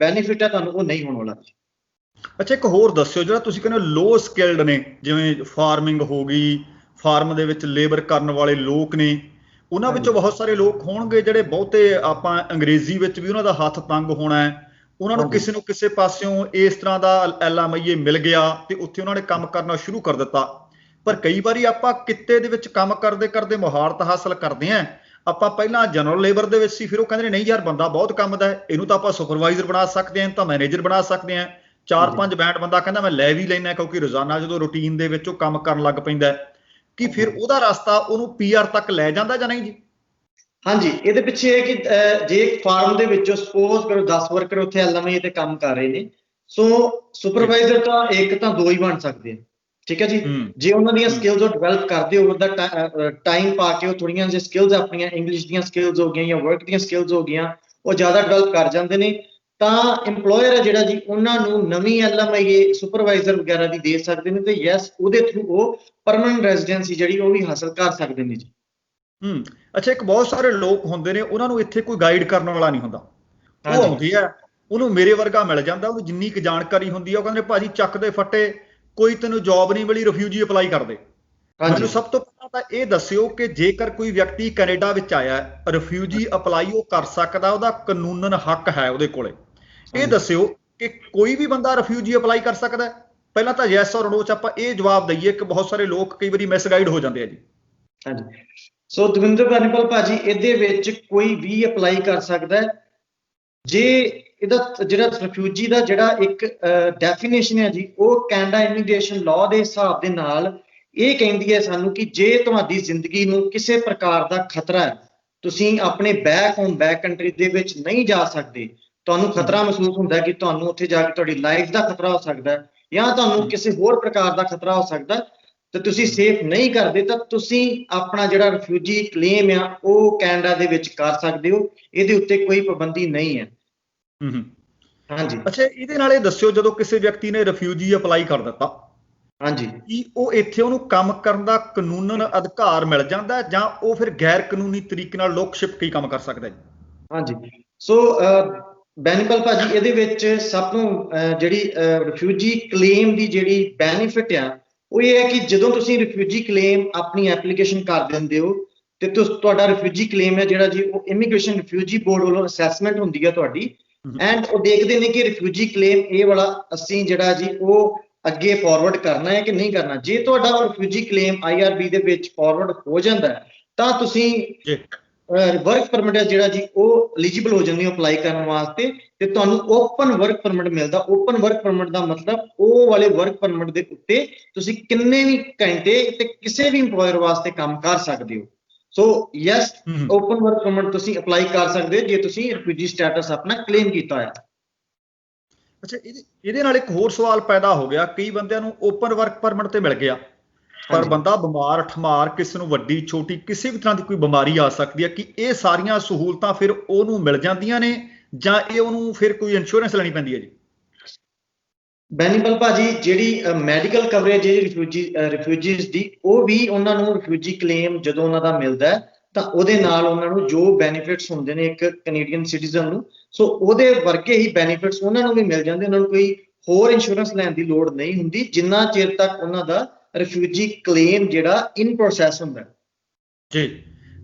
ਬੈਨੀਫਿਟ ਹੈ ਤੁਹਾਨੂੰ ਉਹ ਨਹੀਂ ਹੋਣ ਵਾਲਾ। ਅੱਛਾ, ਇੱਕ ਹੋਰ ਦੱਸਿਓ, ਜਿਹੜਾ ਤੁਸੀਂ ਕਹਿੰਦੇ ਲੋ ਸਕਿਲਡ ਨੇ, ਜਿਵੇਂ ਫਾਰਮਿੰਗ ਹੋ ਗਈ, ਫਾਰਮ ਦੇ ਵਿੱਚ ਲੇਬਰ ਕਰਨ ਵਾਲੇ ਲੋਕ ਨੇ, ਉਹਨਾਂ ਵਿੱਚੋਂ ਬਹੁਤ ਸਾਰੇ ਲੋਕ ਹੋਣਗੇ ਜਿਹੜੇ ਬਹੁਤੇ ਆਪਾਂ ਅੰਗਰੇਜ਼ੀ ਵਿੱਚ ਵੀ ਉਹਨਾਂ ਦਾ ਹੱਥ ਤੰਗ ਹੋਣਾ ਹੈ, ਉਹਨਾਂ ਨੂੰ ਕਿਸੇ ਨੂੰ ਕਿਸੇ ਪਾਸਿਓਂ ਇਸ ਤਰ੍ਹਾਂ ਦਾ LMI ਮਿਲ ਗਿਆ ਤੇ ਉੱਥੇ ਉਹਨਾਂ ਨੇ ਕੰਮ ਕਰਨਾ ਸ਼ੁਰੂ ਕਰ ਦਿੱਤਾ। ਪਰ ਕਈ ਵਾਰੀ ਆਪਾਂ ਕਿੱਤੇ ਦੇ ਵਿੱਚ ਕੰਮ ਕਰਦੇ ਕਰਦੇ ਮੁਹਾਰਤ ਹਾਸਲ ਕਰਦੇ ਹਾਂ। ਆਪਾਂ ਪਹਿਲਾਂ ਜਨਰਲ ਲੇਬਰ ਦੇ ਵਿੱਚ ਸੀ, ਫਿਰ ਉਹ ਕਹਿੰਦੇ ਨੇ ਨਹੀਂ ਯਾਰ ਬੰਦਾ ਬਹੁਤ ਕੰਮ ਦਾ ਹੈ, ਇਹਨੂੰ ਤਾਂ ਆਪਾਂ ਸੁਪਰਵਾਈਜ਼ਰ ਬਣਾ ਸਕਦੇ ਹਾਂ, ਇਹਨੂੰ ਤਾਂ ਮੈਨੇਜਰ ਬਣਾ ਸਕਦੇ ਹਾਂ। 4-5 ਬੈਂਡ ਬੰਦਾ ਕਹਿੰਦਾ ਮੈਂ ਲੈ ਵੀ ਲੈਣਾ, ਕਿਉਂਕਿ ਰੋਜ਼ਾਨਾ ਜਦੋਂ ਰੂਟੀਨ ਦੇ ਵਿੱਚ ਉਹ ਕੰਮ ਕਰਨ ਲੱਗ ਪੈਂਦਾ, ਕਿ ਫਿਰ ਉਹਦਾ ਰਸਤਾ ਉਹਨੂੰ PR ਤੱਕ ਲੈ ਜਾਂਦਾ ਜਾਂ ਨਹੀਂ ਜੀ? ਹਾਂਜੀ, ਇਹਦੇ ਪਿੱਛੇ ਇਹ ਕਿ ਜੇ ਇੱਕ ਫਾਰਮ ਦੇ ਵਿੱਚੋਂ ਸਪੋਜ਼ ਕਰੋ 10 ਵਰਕਰ ਉੱਥੇ LMI ਤੇ ਕੰਮ ਕਰ ਰਹੇ ਨੇ, ਸੋ ਸੁਪਰਵਾਈਜ਼ਰ ਤਾਂ ਇੱਕ ਤਾਂ ਦੋ ਹੀ ਬਣ ਸਕਦੇ ਆ। ਠੀਕ ਹੈ ਜੀ, ਜੇ ਉਹਨਾਂ ਦੀਆਂ ਸਕਿੱਲਸ ਉਹ ਡਿਵੈਲਪ ਕਰਦੇ ਓਵਰ ਦਾ ਟਾਈਮ ਪਾ ਕੇ, ਉਹ ਥੋੜੀਆਂ ਜਿਹੀਆਂ ਸਕਿੱਲਸ ਆਪਣੀਆਂ ਇੰਗਲਿਸ਼ ਦੀਆਂ ਸਕਿੱਲਸ ਹੋ ਗਈਆਂ ਜਾਂ ਵਰਕ ਦੀਆਂ ਸਕਿੱਲਸ ਹੋ ਗਈਆਂ, ਉਹ ਜ਼ਿਆਦਾ ਡਿਵੈਲਪ ਕਰ ਜਾਂਦੇ ਨੇ, ਤਾਂ ਇੰਪਲੋਇਰ ਹੈ ਜਿਹੜਾ ਜੀ ਉਹਨਾਂ ਨੂੰ ਨਵੀਂ LMI ਸੁਪਰਵਾਈਜ਼ਰ ਵਗੈਰਾ ਦੀ ਦੇ ਸਕਦੇ ਨੇ, ਤੇ ਯੈਸ ਉਹਦੇ ਥਰੂ ਉਹ ਪਰਮਨੈਂਟ ਰੈਜ਼ੀਡੈਂਸੀ ਜਿਹੜੀ ਉਹ ਵੀ ਹਾਸਲ ਕਰ ਸਕਦੇ ਨੇ ਜੀ। ਅੱਛਾ, ਇੱਕ ਬਹੁਤ ਸਾਰੇ ਲੋਕ ਹੁੰਦੇ ਨੇ, ਉਹਨਾਂ ਨੂੰ ਇੱਥੇ ਕੋਈ ਗਾਈਡ ਕਰਨ ਵਾਲਾ ਨਹੀਂ ਹੁੰਦਾ, ਉਹ ਆਉਂਦੀ ਹੈ, ਉਹਨੂੰ ਮੇਰੇ ਵਰਗਾ ਮਿਲ ਜਾਂਦਾ, ਉਹਨੂੰ ਜਿੰਨੀ ਕੁ ਜਾਣਕਾਰੀ ਹੁੰਦੀ ਹੈ ਉਹ ਕਹਿੰਦੇ ਭਾਜੀ ਚੱਕ ਦੇ ਫੱਟੇ, ਕੋਈ ਤੈਨੂੰ ਜੌਬ ਨਹੀਂ ਮਿਲੀ, ਰਿਫਿਊਜੀ ਅਪਲਾਈ ਕਰ ਦੇ। ਮੈਨੂੰ ਸਭ ਤੋਂ ਪਹਿਲਾਂ ਤਾਂ ਇਹ ਦੱਸਿਓ ਕਿ ਜੇਕਰ ਕੋਈ ਵਿਅਕਤੀ ਕੈਨੇਡਾ ਵਿੱਚ ਆਇਆ, ਰਿਫਿਊਜੀ ਅਪਲਾਈ ਉਹ ਕਰ ਸਕਦਾ, ਉਹਦਾ ਕਾਨੂੰਨਨ ਹੱਕ ਹੈ ਉਹਦੇ ਕੋਲੇ। ਇਹ ਦੱਸਿਓ ਕਿ ਕੋਈ ਵੀ ਬੰਦਾ ਰਿਫਿਊਜੀ ਅਪਲਾਈ ਕਰ ਸਕਦਾ? ਪਹਿਲਾਂ ਤਾਂ ਯੈਸ ਔਰ ਨੋ ਚ ਆਪਾਂ ਇਹ ਜਵਾਬ ਦਈਏ ਕਿ ਬਹੁਤ ਸਾਰੇ ਲੋਕ ਕਈ ਵਾਰੀ ਮਿਸਗਾਈਡ ਹੋ ਜਾਂਦੇ ਆ ਜੀ। ਹਾਂਜੀ, ਸੋ ਦਵਿੰਦਰ ਬੈਨੀਪਾਲ ਭਾਜੀ, ਇਹਦੇ ਵਿੱਚ ਕੋਈ ਵੀ ਅਪਲਾਈ ਕਰ ਸਕਦਾ ਹੈ। ਜੇ ਇਹਦਾ ਜਿਹੜਾ ਰਿਫਿਊਜੀ ਦਾ ਜਿਹੜਾ ਇੱਕ ਡੈਫੀਨੇਸ਼ਨ ਹੈ ਜੀ, ਉਹ ਕੈਨੇਡਾ ਇਮੀਗ੍ਰੇਸ਼ਨ ਲਾਅ ਦੇ ਹਿਸਾਬ ਦੇ ਨਾਲ ਇਹ ਕਹਿੰਦੀ ਹੈ ਸਾਨੂੰ ਕਿ ਜੇ ਤੁਹਾਡੀ ਜ਼ਿੰਦਗੀ ਨੂੰ ਕਿਸੇ ਪ੍ਰਕਾਰ ਦਾ ਖਤਰਾ ਹੈ, ਤੁਸੀਂ ਆਪਣੇ ਬੈਕ ਕੰਟਰੀ ਦੇ ਵਿੱਚ ਨਹੀਂ ਜਾ ਸਕਦੇ, ਤੁਹਾਨੂੰ ਖਤਰਾ ਮਹਿਸੂਸ ਹੁੰਦਾ ਕਿ ਤੁਹਾਨੂੰ ਉੱਥੇ ਜਾ ਕੇ ਤੁਹਾਡੀ ਲਾਈਫ ਦਾ ਖਤਰਾ ਹੋ ਸਕਦਾ ਜਾਂ ਤੁਹਾਨੂੰ ਕਿਸੇ ਹੋਰ ਪ੍ਰਕਾਰ ਦਾ ਖਤਰਾ ਹੋ ਸਕਦਾ, ਤੇ ਤੁਸੀਂ ਸੇਫ ਨਹੀਂ ਕਰਦੇ, ਤਾਂ ਤੁਸੀਂ ਆਪਣਾ ਜਿਹੜਾ ਰਿਫਿਊਜੀ ਕਲੇਮ ਆ ਉਹ ਕੈਨੇਡਾ ਦੇ ਵਿੱਚ ਕਰ ਸਕਦੇ ਹੋ। ਇਹਦੇ ਉੱਤੇ ਕੋਈ ਪਾਬੰਦੀ ਨਹੀਂ ਹੈ। ਹਾਂਜੀ, ਅੱਛਾ, ਇਹਦੇ ਨਾਲ ਇਹ ਦੱਸਿਓ, ਜਦੋਂ ਕਿਸੇ ਵਿਅਕਤੀ ਨੇ ਰਿਫਿਊਜੀ ਅਪਲਾਈ ਕਰ ਦਿੱਤਾ, ਹਾਂਜੀ, ਕੀ ਉਹ ਇੱਥੇ ਉਹਨੂੰ ਕੰਮ ਕਰਨ ਦਾ ਕਾਨੂੰਨਨ ਅਧਿਕਾਰ ਮਿਲ ਜਾਂਦਾ ਜਾਂ ਉਹ ਫਿਰ ਗੈਰ ਕਾਨੂੰਨੀ ਤਰੀਕੇ ਨਾਲ ਲੁੱਕ ਛਿਪ ਕੇ ਕੰਮ ਕਰ ਸਕਦਾ ਜੀ? ਹਾਂਜੀ, ਸੋ ਬੈਨੀਪਾਲ ਭਾਜੀ, ਇਹਦੇ ਵਿੱਚ ਸਭ ਤੋਂ ਜਿਹੜੀ ਰਿਫਿਊਜੀ ਕਲੇਮ ਦੀ ਜਿਹੜੀ ਬੈਨੀਫਿਟ ਆ ਉਹ ਇਹ ਹੈ ਕਿ ਜਦੋਂ ਤੁਸੀਂ ਰਿਫਿਊਜੀ ਕਲੇਮ ਆਪਣੀ ਐਪਲੀਕੇਸ਼ਨ ਕਰ ਦਿੰਦੇ ਹੋ ਤੇ ਤੁਹਾਡਾ ਰਿਫਿਊਜੀ ਕਲੇਮ ਹੈ ਜਿਹੜਾ ਜੀ, ਉਹ ਇਮੀਗ੍ਰੇਸ਼ਨ ਰਿਫਿਊਜੀ ਬੋਰਡ ਵੱਲੋਂ ਅਸੈਸਮੈਂਟ ਹੁੰਦੀ ਹੈ ਤੁਹਾਡੀ, ਐਂਡ ਉਹ ਦੇਖਦੇ ਨੇ ਕਿ ਰਿਫਿਊਜੀ ਕਲੇਮ ਇਹ ਵਾਲਾ ਅਸੀਂ ਜਿਹੜਾ ਜੀ ਉਹ ਅੱਗੇ ਫਾਰਵਰਡ ਕਰਨਾ ਹੈ ਕਿ ਨਹੀਂ ਕਰਨਾ। ਜੇ ਤੁਹਾਡਾ ਰਿਫਿਊਜੀ ਕਲੇਮ IRB ਦੇ ਵਿੱਚ ਫਾਰਵਰਡ ਹੋ ਜਾਂਦਾ ਤਾਂ ਤੁਸੀਂ ਵਰਕ ਪਰਮਿਟ ਹੈ ਜਿਹੜਾ ਜੀ ਉਹ ਐਲੀਜੀਬਲ ਹੋ ਜਾਂਦੇ ਹੋ ਅਪਲਾਈ ਕਰਨ ਵਾਸਤੇ, ਤੇ ਤੁਹਾਨੂੰ ਓਪਨ ਵਰਕ ਪਰਮਿਟ ਮਿਲਦਾ। ਓਪਨ ਵਰਕ ਪਰਮਿਟ ਦਾ ਮਤਲਬ ਉਹ ਵਾਲੇ ਵਰਕ ਪਰਮਿਟ ਦੇ ਉੱਤੇ ਤੁਸੀਂ ਕਿੰਨੇ ਵੀ ਘੰਟੇ ਤੇ ਕਿਸੇ ਵੀ ਇੰਪਲੋਇਰ ਵਾਸਤੇ ਕੰਮ ਕਰ ਸਕਦੇ ਹੋ। So yes, open work permit ਤੁਸੀਂ ਅਪਲਾਈ ਕਰ ਸਕਦੇ ਹੋ ਜੇ ਤੁਸੀਂ ਰਿਫਿਊਜੀ ਸਟੇਟਸ ਆਪਣਾ ਕਲੇਮ ਕੀਤਾ ਹੋਇਆ। ਅੱਛਾ, ਇਹਦੇ ਨਾਲ ਇੱਕ ਹੋਰ ਸਵਾਲ ਪੈਦਾ ਹੋ ਗਿਆ। ਕਈ ਬੰਦਿਆਂ ਨੂੰ ਓਪਨ ਵਰਕ ਪਰਮਿਟ ਤੇ ਮਿਲ ਗਿਆ, ਪਰ ਹਾਂਜੀ। ਬੰਦਾ ਬਿਮਾਰ ਠਮਾਰ, ਕਿਸੇ ਨੂੰ ਵੱਡੀ ਛੋਟੀ ਕਿਸੇ ਵੀ ਤਰ੍ਹਾਂ ਦੀ ਕੋਈ ਬਿਮਾਰੀ ਆ ਸਕਦੀ ਹੈ, ਕਿ ਇਹ ਸਾਰੀਆਂ ਸਹੂਲਤਾਂ ਫਿਰ ਉਹਨੂੰ ਮਿਲ ਜਾਂਦੀਆਂ ਨੇ ਜਾਂ ਇਹ ਉਹਨੂੰ ਫਿਰ ਕੋਈ ਇੰਸ਼ੋਰੈਂਸ ਲੈਣੀ ਪੈਂਦੀ ਹੈ ਜੀ? ਬੈਨੀਪਾਲ ਭਾਜੀ, ਜਿਹੜੀ ਮੈਡੀਕਲ ਕਵਰੇਜ ਹੈ ਰਿਫਿਊਜੀਜ਼ ਦੀ, ਉਹ ਵੀ ਉਹਨਾਂ ਨੂੰ ਰਿਫਿਊਜੀ ਕਲੇਮ ਜਦੋਂ ਉਹਨਾਂ ਦਾ ਮਿਲਦਾ ਹੈ ਤਾਂ ਉਹਦੇ ਨਾਲ ਉਹਨਾਂ ਨੂੰ ਜੋ ਬੈਨੀਫਿਟਸ ਹੁੰਦੇ ਨੇ ਇੱਕ ਕੈਨੇਡੀਅਨ ਸਿਟੀਜ਼ਨ ਨੂੰ, ਸੋ ਉਹਦੇ ਵਰਗੇ ਹੀ ਬੈਨੀਫਿਟਸ ਉਹਨਾਂ ਨੂੰ ਵੀ ਮਿਲ ਜਾਂਦੇ। ਉਹਨਾਂ ਨੂੰ ਕੋਈ ਹੋਰ ਇੰਸ਼ੋਰੈਂਸ ਲੈਣ ਦੀ ਲੋੜ ਨਹੀਂ ਹੁੰਦੀ ਜਿੰਨਾ ਚਿਰ ਤੱਕ ਉਹਨਾਂ ਦਾ ਰਿਫਿਊਜੀ ਕਲੇਮ ਜਿਹੜਾ ਇਨ ਪ੍ਰੋਸੈਸ ਹੁੰਦਾ ਹੈ। ਜੀ।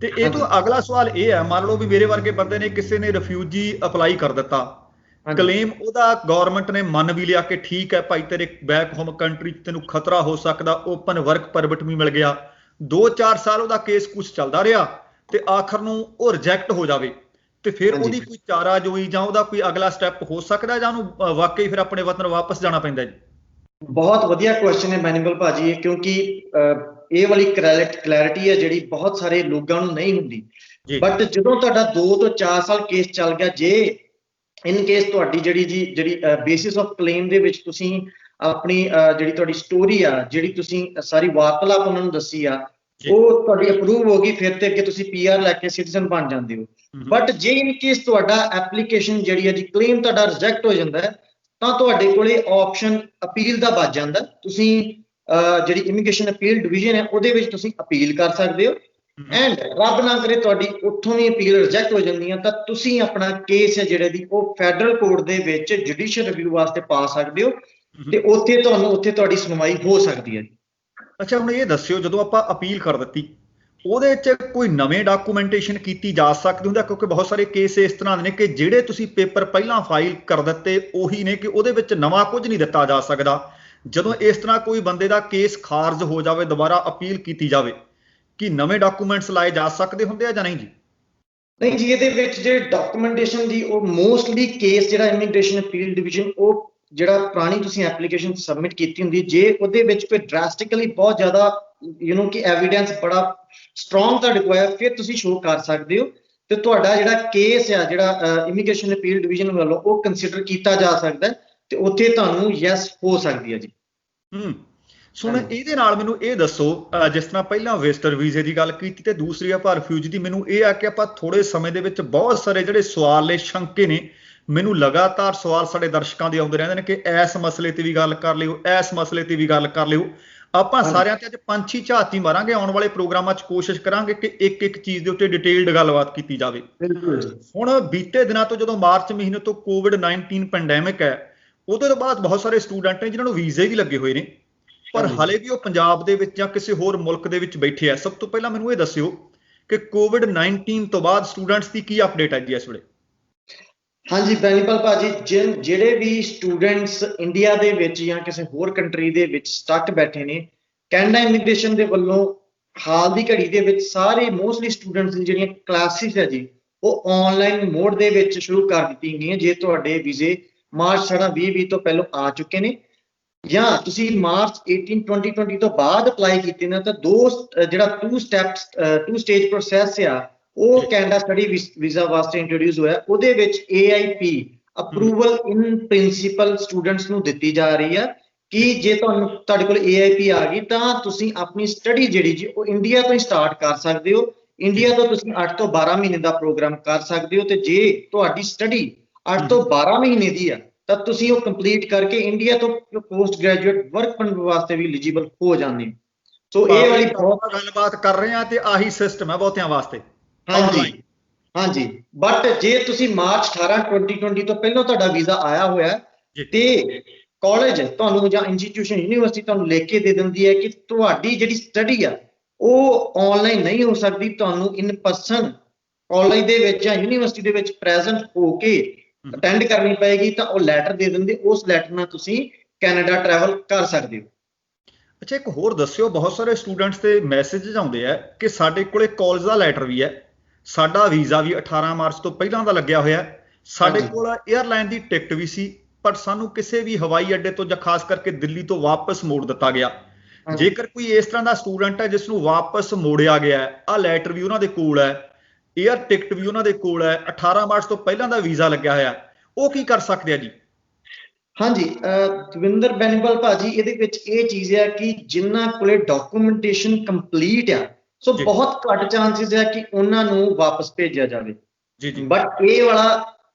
ਤੇ ਇਹ ਤੋਂ ਹਾਂਜੀ ਅਗਲਾ ਸਵਾਲ ਇਹ ਹੈ, ਮੰਨ ਲਓ ਵੀ ਮੇਰੇ ਵਰਗੇ ਬੰਦੇ ਨੇ, ਕਿਸੇ ਨੇ ਰਿਫਿਊਜੀ ਅਪਲਾਈ ਕਰ ਦਿੱਤਾ, ਹਾਂਜੀ ਕਲੇਮ ਉਹਦਾ ਗਵਰਨਮੈਂਟ ਨੇ ਮੰਨ ਵੀ ਲਿਆ ਕਿ ਠੀਕ ਹੈ ਭਾਈ, ਤੇਰੇ ਬੈਕ ਹੋਮ ਕੰਟਰੀ 'ਚ ਤੈਨੂੰ ਖਤਰਾ ਹੋ ਸਕਦਾ, ਓਪਨ ਵਰਕ ਪਰਮਿਟ ਵੀ ਮਿਲ ਗਿਆ, 2-4 ਸਾਲ ਉਹਦਾ ਕੇਸ ਕੁਛ ਚੱਲਦਾ ਰਿਹਾ ਤੇ ਆਖਰ ਨੂੰ ਉਹ ਰਿਜੈਕਟ ਹੋ ਜਾਵੇ, ਤੇ ਫਿਰ ਹਾਂਜੀ ਉਹਦੀ ਕੋਈ ਚਾਰਾ ਜੋਈ ਜਾਂ ਉਹਦਾ ਕੋਈ ਅਗਲਾ ਸਟੈਪ ਹੋ ਸਕਦਾ, ਜਾਂ ਉਹਨੂੰ ਵਾਕਈ ਫਿਰ ਆਪਣੇ ਵਤਨ ਵਾਪਸ ਜਾਣਾ ਪੈਂਦਾ ਜੀ? ਬਹੁਤ ਵਧੀਆ ਕੁਐਸਚਨ ਹੈ ਮੈਨੂਅਲ ਭਾਜੀ ਇਹ, ਕਿਉਂਕਿ ਇਹ ਵਾਲੀ ਕਲੈਰਿਟੀ ਹੈ ਜਿਹੜੀ ਬਹੁਤ ਸਾਰੇ ਲੋਕਾਂ ਨੂੰ ਨਹੀਂ ਹੁੰਦੀ। ਜੀ। ਬਟ ਜਦੋਂ ਤੁਹਾਡਾ 2 ਤੋਂ 4 ਸਾਲ ਕੇਸ ਚੱਲ ਗਿਆ, ਜੇ ਇਨ ਕੇਸ ਤੁਹਾਡੀ ਜਿਹੜੀ ਬੇਸਿਸ ਆਫ ਕਲੇਮ ਦੇ ਵਿੱਚ ਤੁਸੀਂ ਆਪਣੀ ਜਿਹੜੀ ਤੁਹਾਡੀ ਸਟੋਰੀ ਆ, ਜਿਹੜੀ ਤੁਸੀਂ ਸਾਰੀ ਵਾਰਤਾਲਾਪ ਉਹਨਾਂ ਨੂੰ ਦੱਸੀ ਆ, ਜੀ। ਉਹ ਤੁਹਾਡੀ ਅਪਰੂਵ ਹੋ ਗਈ, ਫਿਰ ਤੇ ਅੱਗੇ ਤੁਸੀਂ ਪੀਆਰ ਲੈ ਕੇ ਸਿਟੀਜ਼ਨ ਬਣ ਜਾਂਦੇ ਹੋ। ਬਟ ਜੇ ਇਨ ਕੇਸ ਤੁਹਾਡਾ ਐਪਲੀਕੇਸ਼ਨ ਜਿਹੜੀ ਹੈ ਜੀ ਕਲੇਮ ਤੁਹਾਡਾ ਰਿਜੈਕਟ ਹੋ ਜਾਂਦਾ ਹੈ, ਤਾਂ ਤੁਹਾਡੇ ਕੋਲੇ ਆਪਸ਼ਨ ਅਪੀਲ ਦਾ ਬਚ ਜਾਂਦਾ। ਤੁਸੀਂ ਜਿਹੜੀ ਇਮੀਗ੍ਰੇਸ਼ਨ ਅਪੀਲ ਡਿਵੀਜ਼ਨ ਹੈ ਉਹਦੇ ਵਿੱਚ ਤੁਸੀਂ ਅਪੀਲ ਕਰ ਸਕਦੇ ਹੋ, ਐਂਡ ਰੱਬ ਨਾ ਕਰੇ ਤੁਹਾਡੀ ਉੱਥੋਂ ਵੀ ਅਪੀਲ ਰਿਜੈਕਟ ਹੋ ਜਾਂਦੀਆਂ ਤਾਂ ਤੁਸੀਂ ਆਪਣਾ ਕੇਸ ਹੈ ਜਿਹੜੇ ਦੀ ਉਹ ਫੈਡਰਲ ਕੋਰਟ ਦੇ ਵਿੱਚ ਜੁਡੀਸ਼ੀਅਲ ਰਿਵਿਊ ਵਾਸਤੇ ਪਾ ਸਕਦੇ ਹੋ, ਤੇ ਉੱਥੇ ਤੁਹਾਡੀ ਸੁਣਵਾਈ ਹੋ ਸਕਦੀ ਹੈ। ਅੱਛਾ, ਹੁਣ ਇਹ ਦੱਸਿਓ, ਜਦੋਂ ਆਪਾਂ ਅਪੀਲ ਕਰ ਦਿੱਤੀ, ਉਹਦੇ 'ਚ ਕੋਈ ਨਵੇਂ ਡਾਕੂਮੈਂਟੇਸ਼ਨ ਕੀਤੀ ਜਾ ਸਕਦੀ ਹੁੰਦਾ? ਕਿਉਂਕਿ ਬਹੁਤ ਸਾਰੇ ਕੇਸ ਇਸ ਤਰ੍ਹਾਂ ਦੇ ਨੇ ਕਿ ਜਿਹੜੇ ਤੁਸੀਂ ਪੇਪਰ ਪਹਿਲਾਂ ਫਾਈਲ ਕਰ ਦਿੱਤੇ ਉਹੀ ਨੇ, ਕਿ ਉਹਦੇ ਵਿੱਚ ਨਵਾਂ ਕੁਝ ਨਹੀਂ ਦਿੱਤਾ ਜਾ ਸਕਦਾ। ਜਦੋਂ ਇਸ ਤਰ੍ਹਾਂ ਕੋਈ ਬੰਦੇ ਦਾ ਕੇਸ ਖਾਰਜ ਹੋ ਜਾਵੇ, ਦੁਬਾਰਾ ਅਪੀਲ ਕੀਤੀ ਜਾਵੇ, ਕੀ ਨਵੇਂ ਡਾਕੂਮੈਂਟਸ ਲਾਏ ਜਾ ਸਕਦੇ ਹੁੰਦੇ ਆ ਜਾਂ ਨਹੀਂ ਜੀ? ਨਹੀਂ ਜੀ, ਇਹਦੇ ਵਿੱਚ ਜਿਹੜੇ ਡਾਕੂਮੈਂਟੇਸ਼ਨ ਦੀ ਉਹ ਮੋਸਟਲੀ ਕੇਸ ਜਿਹੜਾ ਇਮੀਗ੍ਰੇਸ਼ਨ ਅਪੀਲ ਡਿਵੀਜ਼ਨ, ਉਹ ਜਿਹੜਾ ਪੁਰਾਣੀ ਤੁਸੀਂ ਐਪਲੀਕੇਸ਼ਨ ਸਬਮਿਟ ਕੀਤੀ ਹੁੰਦੀ, ਜੇ ਉਹਦੇ ਵਿੱਚ ਕੋਈ ਡਰਾਸਟਿਕਲੀ ਬਹੁਤ ਜ਼ਿਆਦਾ ਕਿ ਐਵੀਡੈਂਸ ਬੜਾ ਸਟਰੋਂਗ ਤੁਹਾਡੇ ਕੋਲ ਹੈ, ਫਿਰ ਤੁਸੀਂ ਸ਼ੋਅ ਕਰ ਸਕਦੇ ਹੋ ਤੇ ਤੁਹਾਡਾ ਜਿਹੜਾ ਕੇਸ ਆ ਜਿਹੜਾ ਇਮੀਗ੍ਰੇਸ਼ਨ ਅਪੀਲ ਡਿਵੀਜ਼ਨ ਵੱਲੋਂ ਉਹ ਕੰਸੀਡਰ ਕੀਤਾ ਜਾ ਸਕਦਾ ਤੇ ਉੱਥੇ ਤੁਹਾਨੂੰ ਯੈਸ ਹੋ ਸਕਦੀ ਹੈ ਜੀ। ਸੁਣ, ਇਹਦੇ ਨਾਲ ਮੈਨੂੰ ਇਹ ਦੱਸੋ, ਜਿਸ ਤਰ੍ਹਾਂ ਪਹਿਲਾਂ ਵਿਜ਼ਟਰ ਵੀਜ਼ੇ ਦੀ ਗੱਲ ਕੀਤੀ ਤੇ ਦੂਸਰੀ ਆਪਾਂ ਰਿਫਿਊਜੀ ਦੀ, ਮੈਨੂੰ ਇਹ ਆ ਕਿ ਆਪਾਂ ਥੋੜੇ ਸਮੇਂ ਦੇ ਵਿੱਚ ਬਹੁਤ ਸਾਰੇ ਜਿਹੜੇ ਸਵਾਲ ਨੇ, ਸ਼ੰਕੇ ਨੇ, ਮੈਨੂੰ ਲਗਾਤਾਰ ਸਵਾਲ ਸਾਡੇ ਦਰਸ਼ਕਾਂ ਦੇ ਆਉਂਦੇ ਰਹਿੰਦੇ ਨੇ ਕਿ ਇਸ ਮਸਲੇ ਤੇ ਵੀ ਗੱਲ ਕਰ ਲਿਓ, ਇਸ ਮਸਲੇ ਤੇ ਵੀ ਗੱਲ ਕਰ ਲਿਓ। ਆਪਾਂ ਸਾਰਿਆਂ ਤੇ ਅੱਜ ਪੰਛੀ ਝਾਤੀ ਮਾਰਾਂਗੇ, ਆਉਣ ਵਾਲੇ ਪ੍ਰੋਗਰਾਮਾਂ 'ਚ ਕੋਸ਼ਿਸ਼ ਕਰਾਂਗੇ ਕਿ ਇੱਕ ਇੱਕ ਚੀਜ਼ ਦੇ ਉੱਤੇ ਡਿਟੇਲਡ ਗੱਲਬਾਤ ਕੀਤੀ ਜਾਵੇ। ਹੁਣ ਬੀਤੇ ਦਿਨਾਂ ਤੋਂ, ਜਦੋਂ ਮਾਰਚ ਮਹੀਨੇ ਤੋਂ ਕੋਵਿਡ-19 ਪੈਂਡੈਮਿਕ ਹੈ, ਉਹਦੇ ਤੋਂ ਬਾਅਦ ਬਹੁਤ ਸਾਰੇ ਸਟੂਡੈਂਟ ਨੇ ਜਿਨ੍ਹਾਂ ਨੂੰ ਵੀਜ਼ੇ ਵੀ ਲੱਗੇ ਹੋਏ ਨੇ, ਪਰ ਹਾਲੇ ਵੀ ਉਹ ਪੰਜਾਬ ਦੇ ਵਿੱਚ ਜਾਂ ਕਿਸੇ ਹੋਰ ਮੁਲਕ ਦੇ ਵਿੱਚ ਬੈਠੇ ਆ। ਸਭ ਤੋਂ ਪਹਿਲਾਂ ਮੈਨੂੰ ਇਹ ਦੱਸਿਓ ਕਿ ਕੋਵਿਡ-19 ਤੋਂ ਬਾਅਦ ਸਟੂਡੈਂਟਸ ਦੀ ਕੀ ਅਪਡੇਟ ਹੈ ਜੀ ਇਸ ਵੇਲੇ? ਹਾਂਜੀ ਬੈਨੀਪਾਲ ਭਾਜੀ, ਜਿਹੜੇ ਵੀ ਸਟੂਡੈਂਟਸ ਇੰਡੀਆ ਦੇ ਵਿੱਚ ਜਾਂ ਕਿਸੇ ਹੋਰ ਕੰਟਰੀ ਦੇ ਵਿੱਚ ਸਟਕ ਬੈਠੇ ਨੇ, ਕੈਨੇਡਾ ਇਮੀਗ੍ਰੇਸ਼ਨ ਦੇ ਵੱਲੋਂ ਹਾਲ ਦੀ ਘੜੀ ਦੇ ਵਿੱਚ ਸਾਰੇ ਮੋਸਟਲੀ ਸਟੂਡੈਂਟਸ ਦੀ ਜਿਹੜੀਆਂ ਕਲਾਸਿਸ ਹੈ ਜੀ, ਉਹ ਆਨਲਾਈਨ ਮੋਡ ਦੇ ਵਿੱਚ ਸ਼ੁਰੂ ਕਰ ਦਿੱਤੀ ਗਈਆਂ। ਜੇ ਤੁਹਾਡੇ ਵੀਜ਼ੇ ਮਾਰਚ 2020 ਤੋਂ ਪਹਿਲਾਂ ਆ ਚੁੱਕੇ ਨੇ ਜਾਂ ਤੁਸੀਂ ਮਾਰਚ 18 2020 ਤੋਂ ਬਾਅਦ ਅਪਲਾਈ ਕੀਤੇ ਨੇ, ਤਾਂ ਜਿਹੜਾ 2 ਸਟੇਜ ਪ੍ਰੋਸੈਸ ਆ ਉਹ ਕੈਨੇਡਾ ਸਟੱਡੀ ਵੀਜ਼ਾ ਵਾਸਤੇ ਇੰਟਰੋਡਿਊਸ ਹੋਇਆ। ਉਹਦੇ ਵਿੱਚ AIP ਅਪਰੂਵਲ ਇਨ ਪ੍ਰਿੰਸੀਪਲ ਸਟੂਡੈਂਟਸ ਨੂੰ ਦਿੱਤੀ ਜਾ ਰਹੀ ਆ ਕਿ ਜੇ ਤੁਹਾਡੇ ਕੋਲ AIP ਆ ਗਈ ਤਾਂ ਤੁਸੀਂ ਆਪਣੀ ਸਟੱਡੀ ਜਿਹੜੀ ਜੀ ਉਹ ਇੰਡੀਆ ਤੋਂ ਹੀ ਸਟਾਰਟ ਕਰ ਸਕਦੇ ਹੋ। ਇੰਡੀਆ ਤੋਂ ਤੁਸੀਂ 8 ਤੋਂ 12 ਮਹੀਨੇ ਦਾ ਪ੍ਰੋਗਰਾਮ ਕਰ ਸਕਦੇ ਹੋ, ਤੇ ਜੇ ਤੁਹਾਡੀ ਸਟੱਡੀ 8 ਤੋਂ 12 ਮਹੀਨੇ ਦੀ ਆ ਤਾਂ ਤੁਸੀਂ ਉਹ ਕੰਪਲੀਟ ਕਰਕੇ ਇੰਡੀਆ ਤੋਂ ਪੋਸਟ ਗ੍ਰੈਜੂਏਟ ਵਰਕ ਪਰਮਿਟ ਵਾਸਤੇ ਵੀ ਐਲੀਜੀਬਲ ਹੋ ਜਾਂਦੇ ਹੋ। ਸੋ ਇਹ ਵਾਲੀ ਬਹੁਤ ਗੱਲਬਾਤ ਕਰ ਰਹੇ ਆ ਤੇ ਆਹੀ ਸਿਸਟਮ ਹੈ ਬਹੁਤਿਆਂ ਵਾਸਤੇ। ਹਾਂਜੀ, ਬਟ ਜੇ ਤੁਸੀਂ ਮਾਰਚ 18 2020 ਤੋਂ ਪਹਿਲਾਂ ਤੁਹਾਡਾ ਵੀਜ਼ਾ ਆਇਆ ਹੋਇਆ ਤੇ ਕਾਲਜ ਤੁਹਾਨੂੰ ਜਾਂ ਇੰਸਟੀਟਿਊਸ਼ਨ ਯੂਨੀਵਰਸਿਟੀ ਤੁਹਾਨੂੰ ਲਿਖ ਕੇ ਦੇ ਦਿੰਦੀ ਹੈ ਕਿ ਤੁਹਾਡੀ ਜਿਹੜੀ ਸਟੱਡੀ ਆ ਉਹ ਆਨਲਾਈਨ ਨਹੀਂ ਹੋ ਸਕਦੀ, ਤੁਹਾਨੂੰ ਇਨ ਪਰਸਨ ਕਾਲਜ ਦੇ ਵਿੱਚ ਜਾਂ ਯੂਨੀਵਰਸਿਟੀ ਦੇ ਵਿੱਚ ਪ੍ਰੈਜ਼ੈਂਟ ਹੋ ਕੇ ਅਟੈਂਡ ਕਰਨੀ ਪਏਗੀ, ਤਾਂ ਉਹ ਲੈਟਰ ਦੇ ਦਿੰਦੇ, ਉਸ ਲੈਟਰ ਨਾਲ ਤੁਸੀਂ ਕੈਨੇਡਾ ਟਰੈਵਲ ਕਰ ਸਕਦੇ ਹੋ। ਅੱਛਾ, ਇੱਕ ਹੋਰ ਦੱਸਿਓ, ਬਹੁਤ ਸਾਰੇ ਸਟੂਡੈਂਟਸ ਦੇ ਮੈਸੇजेस ਆਉਂਦੇ ਆ ਕਿ ਸਾਡੇ ਕੋਲੇ ਕਾਲਜ ਦਾ ਲੈਟਰ ਵੀ ਹੈ, ਸਾਡਾ ਵੀਜ਼ਾ ਵੀ 18 ਮਾਰਚ ਤੋਂ ਪਹਿਲਾਂ ਦਾ ਲੱਗਿਆ ਹੋਇਆ, ਸਾਡੇ ਕੋਲ 에ਅਰਲਾਈਨ ਦੀ ਟਿਕਟ ਵੀ ਸੀ, ਪਰ ਸਾਨੂੰ ਕਿਸੇ ਵੀ ਹਵਾਈ ਅੱਡੇ ਤੋਂ ਜਾਂ ਖਾਸ ਕਰਕੇ ਦਿੱਲੀ ਤੋਂ ਵਾਪਸ ਮੋੜ ਦਿੱਤਾ ਗਿਆ। ਜੇਕਰ ਕੋਈ ਇਸ ਤਰ੍ਹਾਂ ਦਾ ਸਟੂਡੈਂਟ ਹੈ ਜਿਸ ਨੂੰ ਵਾਪਸ ਮੋੜਿਆ ਗਿਆ, ਆਹ ਲੈਟਰ ਵੀ ਉਹਨਾਂ ਦੇ ਕੋਲ ਹੈ, 에ਅਰ ਟਿਕਟ ਵੀ ਉਹਨਾਂ ਦੇ ਕੋਲ ਹੈ, 18 ਮਾਰਚ ਤੋਂ ਪਹਿਲਾਂ ਦਾ ਵੀਜ਼ਾ ਲੱਗਿਆ ਹੋਇਆ, ਉਹ ਕੀ ਕਰ ਸਕਦੇ ਆ ਜੀ? ਹਾਂਜੀ ਦਵਿੰਦਰ ਬੈਨੀਪਾਲ ਭਾਜੀ, ਇਹਦੇ ਵਿੱਚ ਇਹ ਚੀਜ਼ ਹੈ ਕਿ ਜਿਨ੍ਹਾਂ ਕੋਲੇ ਡਾਕੂਮੈਂਟੇਸ਼ਨ ਕੰਪਲੀਟ ਆ, ਸੋ ਜੀ ਬਹੁਤ ਘੱਟ ਚਾਂਸਸ ਹੈ ਕਿ ਉਹਨਾਂ ਨੂੰ ਵਾਪਸ ਭੇਜਿਆ ਜਾਵੇ। ਜੀ ਜੀ ਬਟ ਇਹ ਵਾਲਾ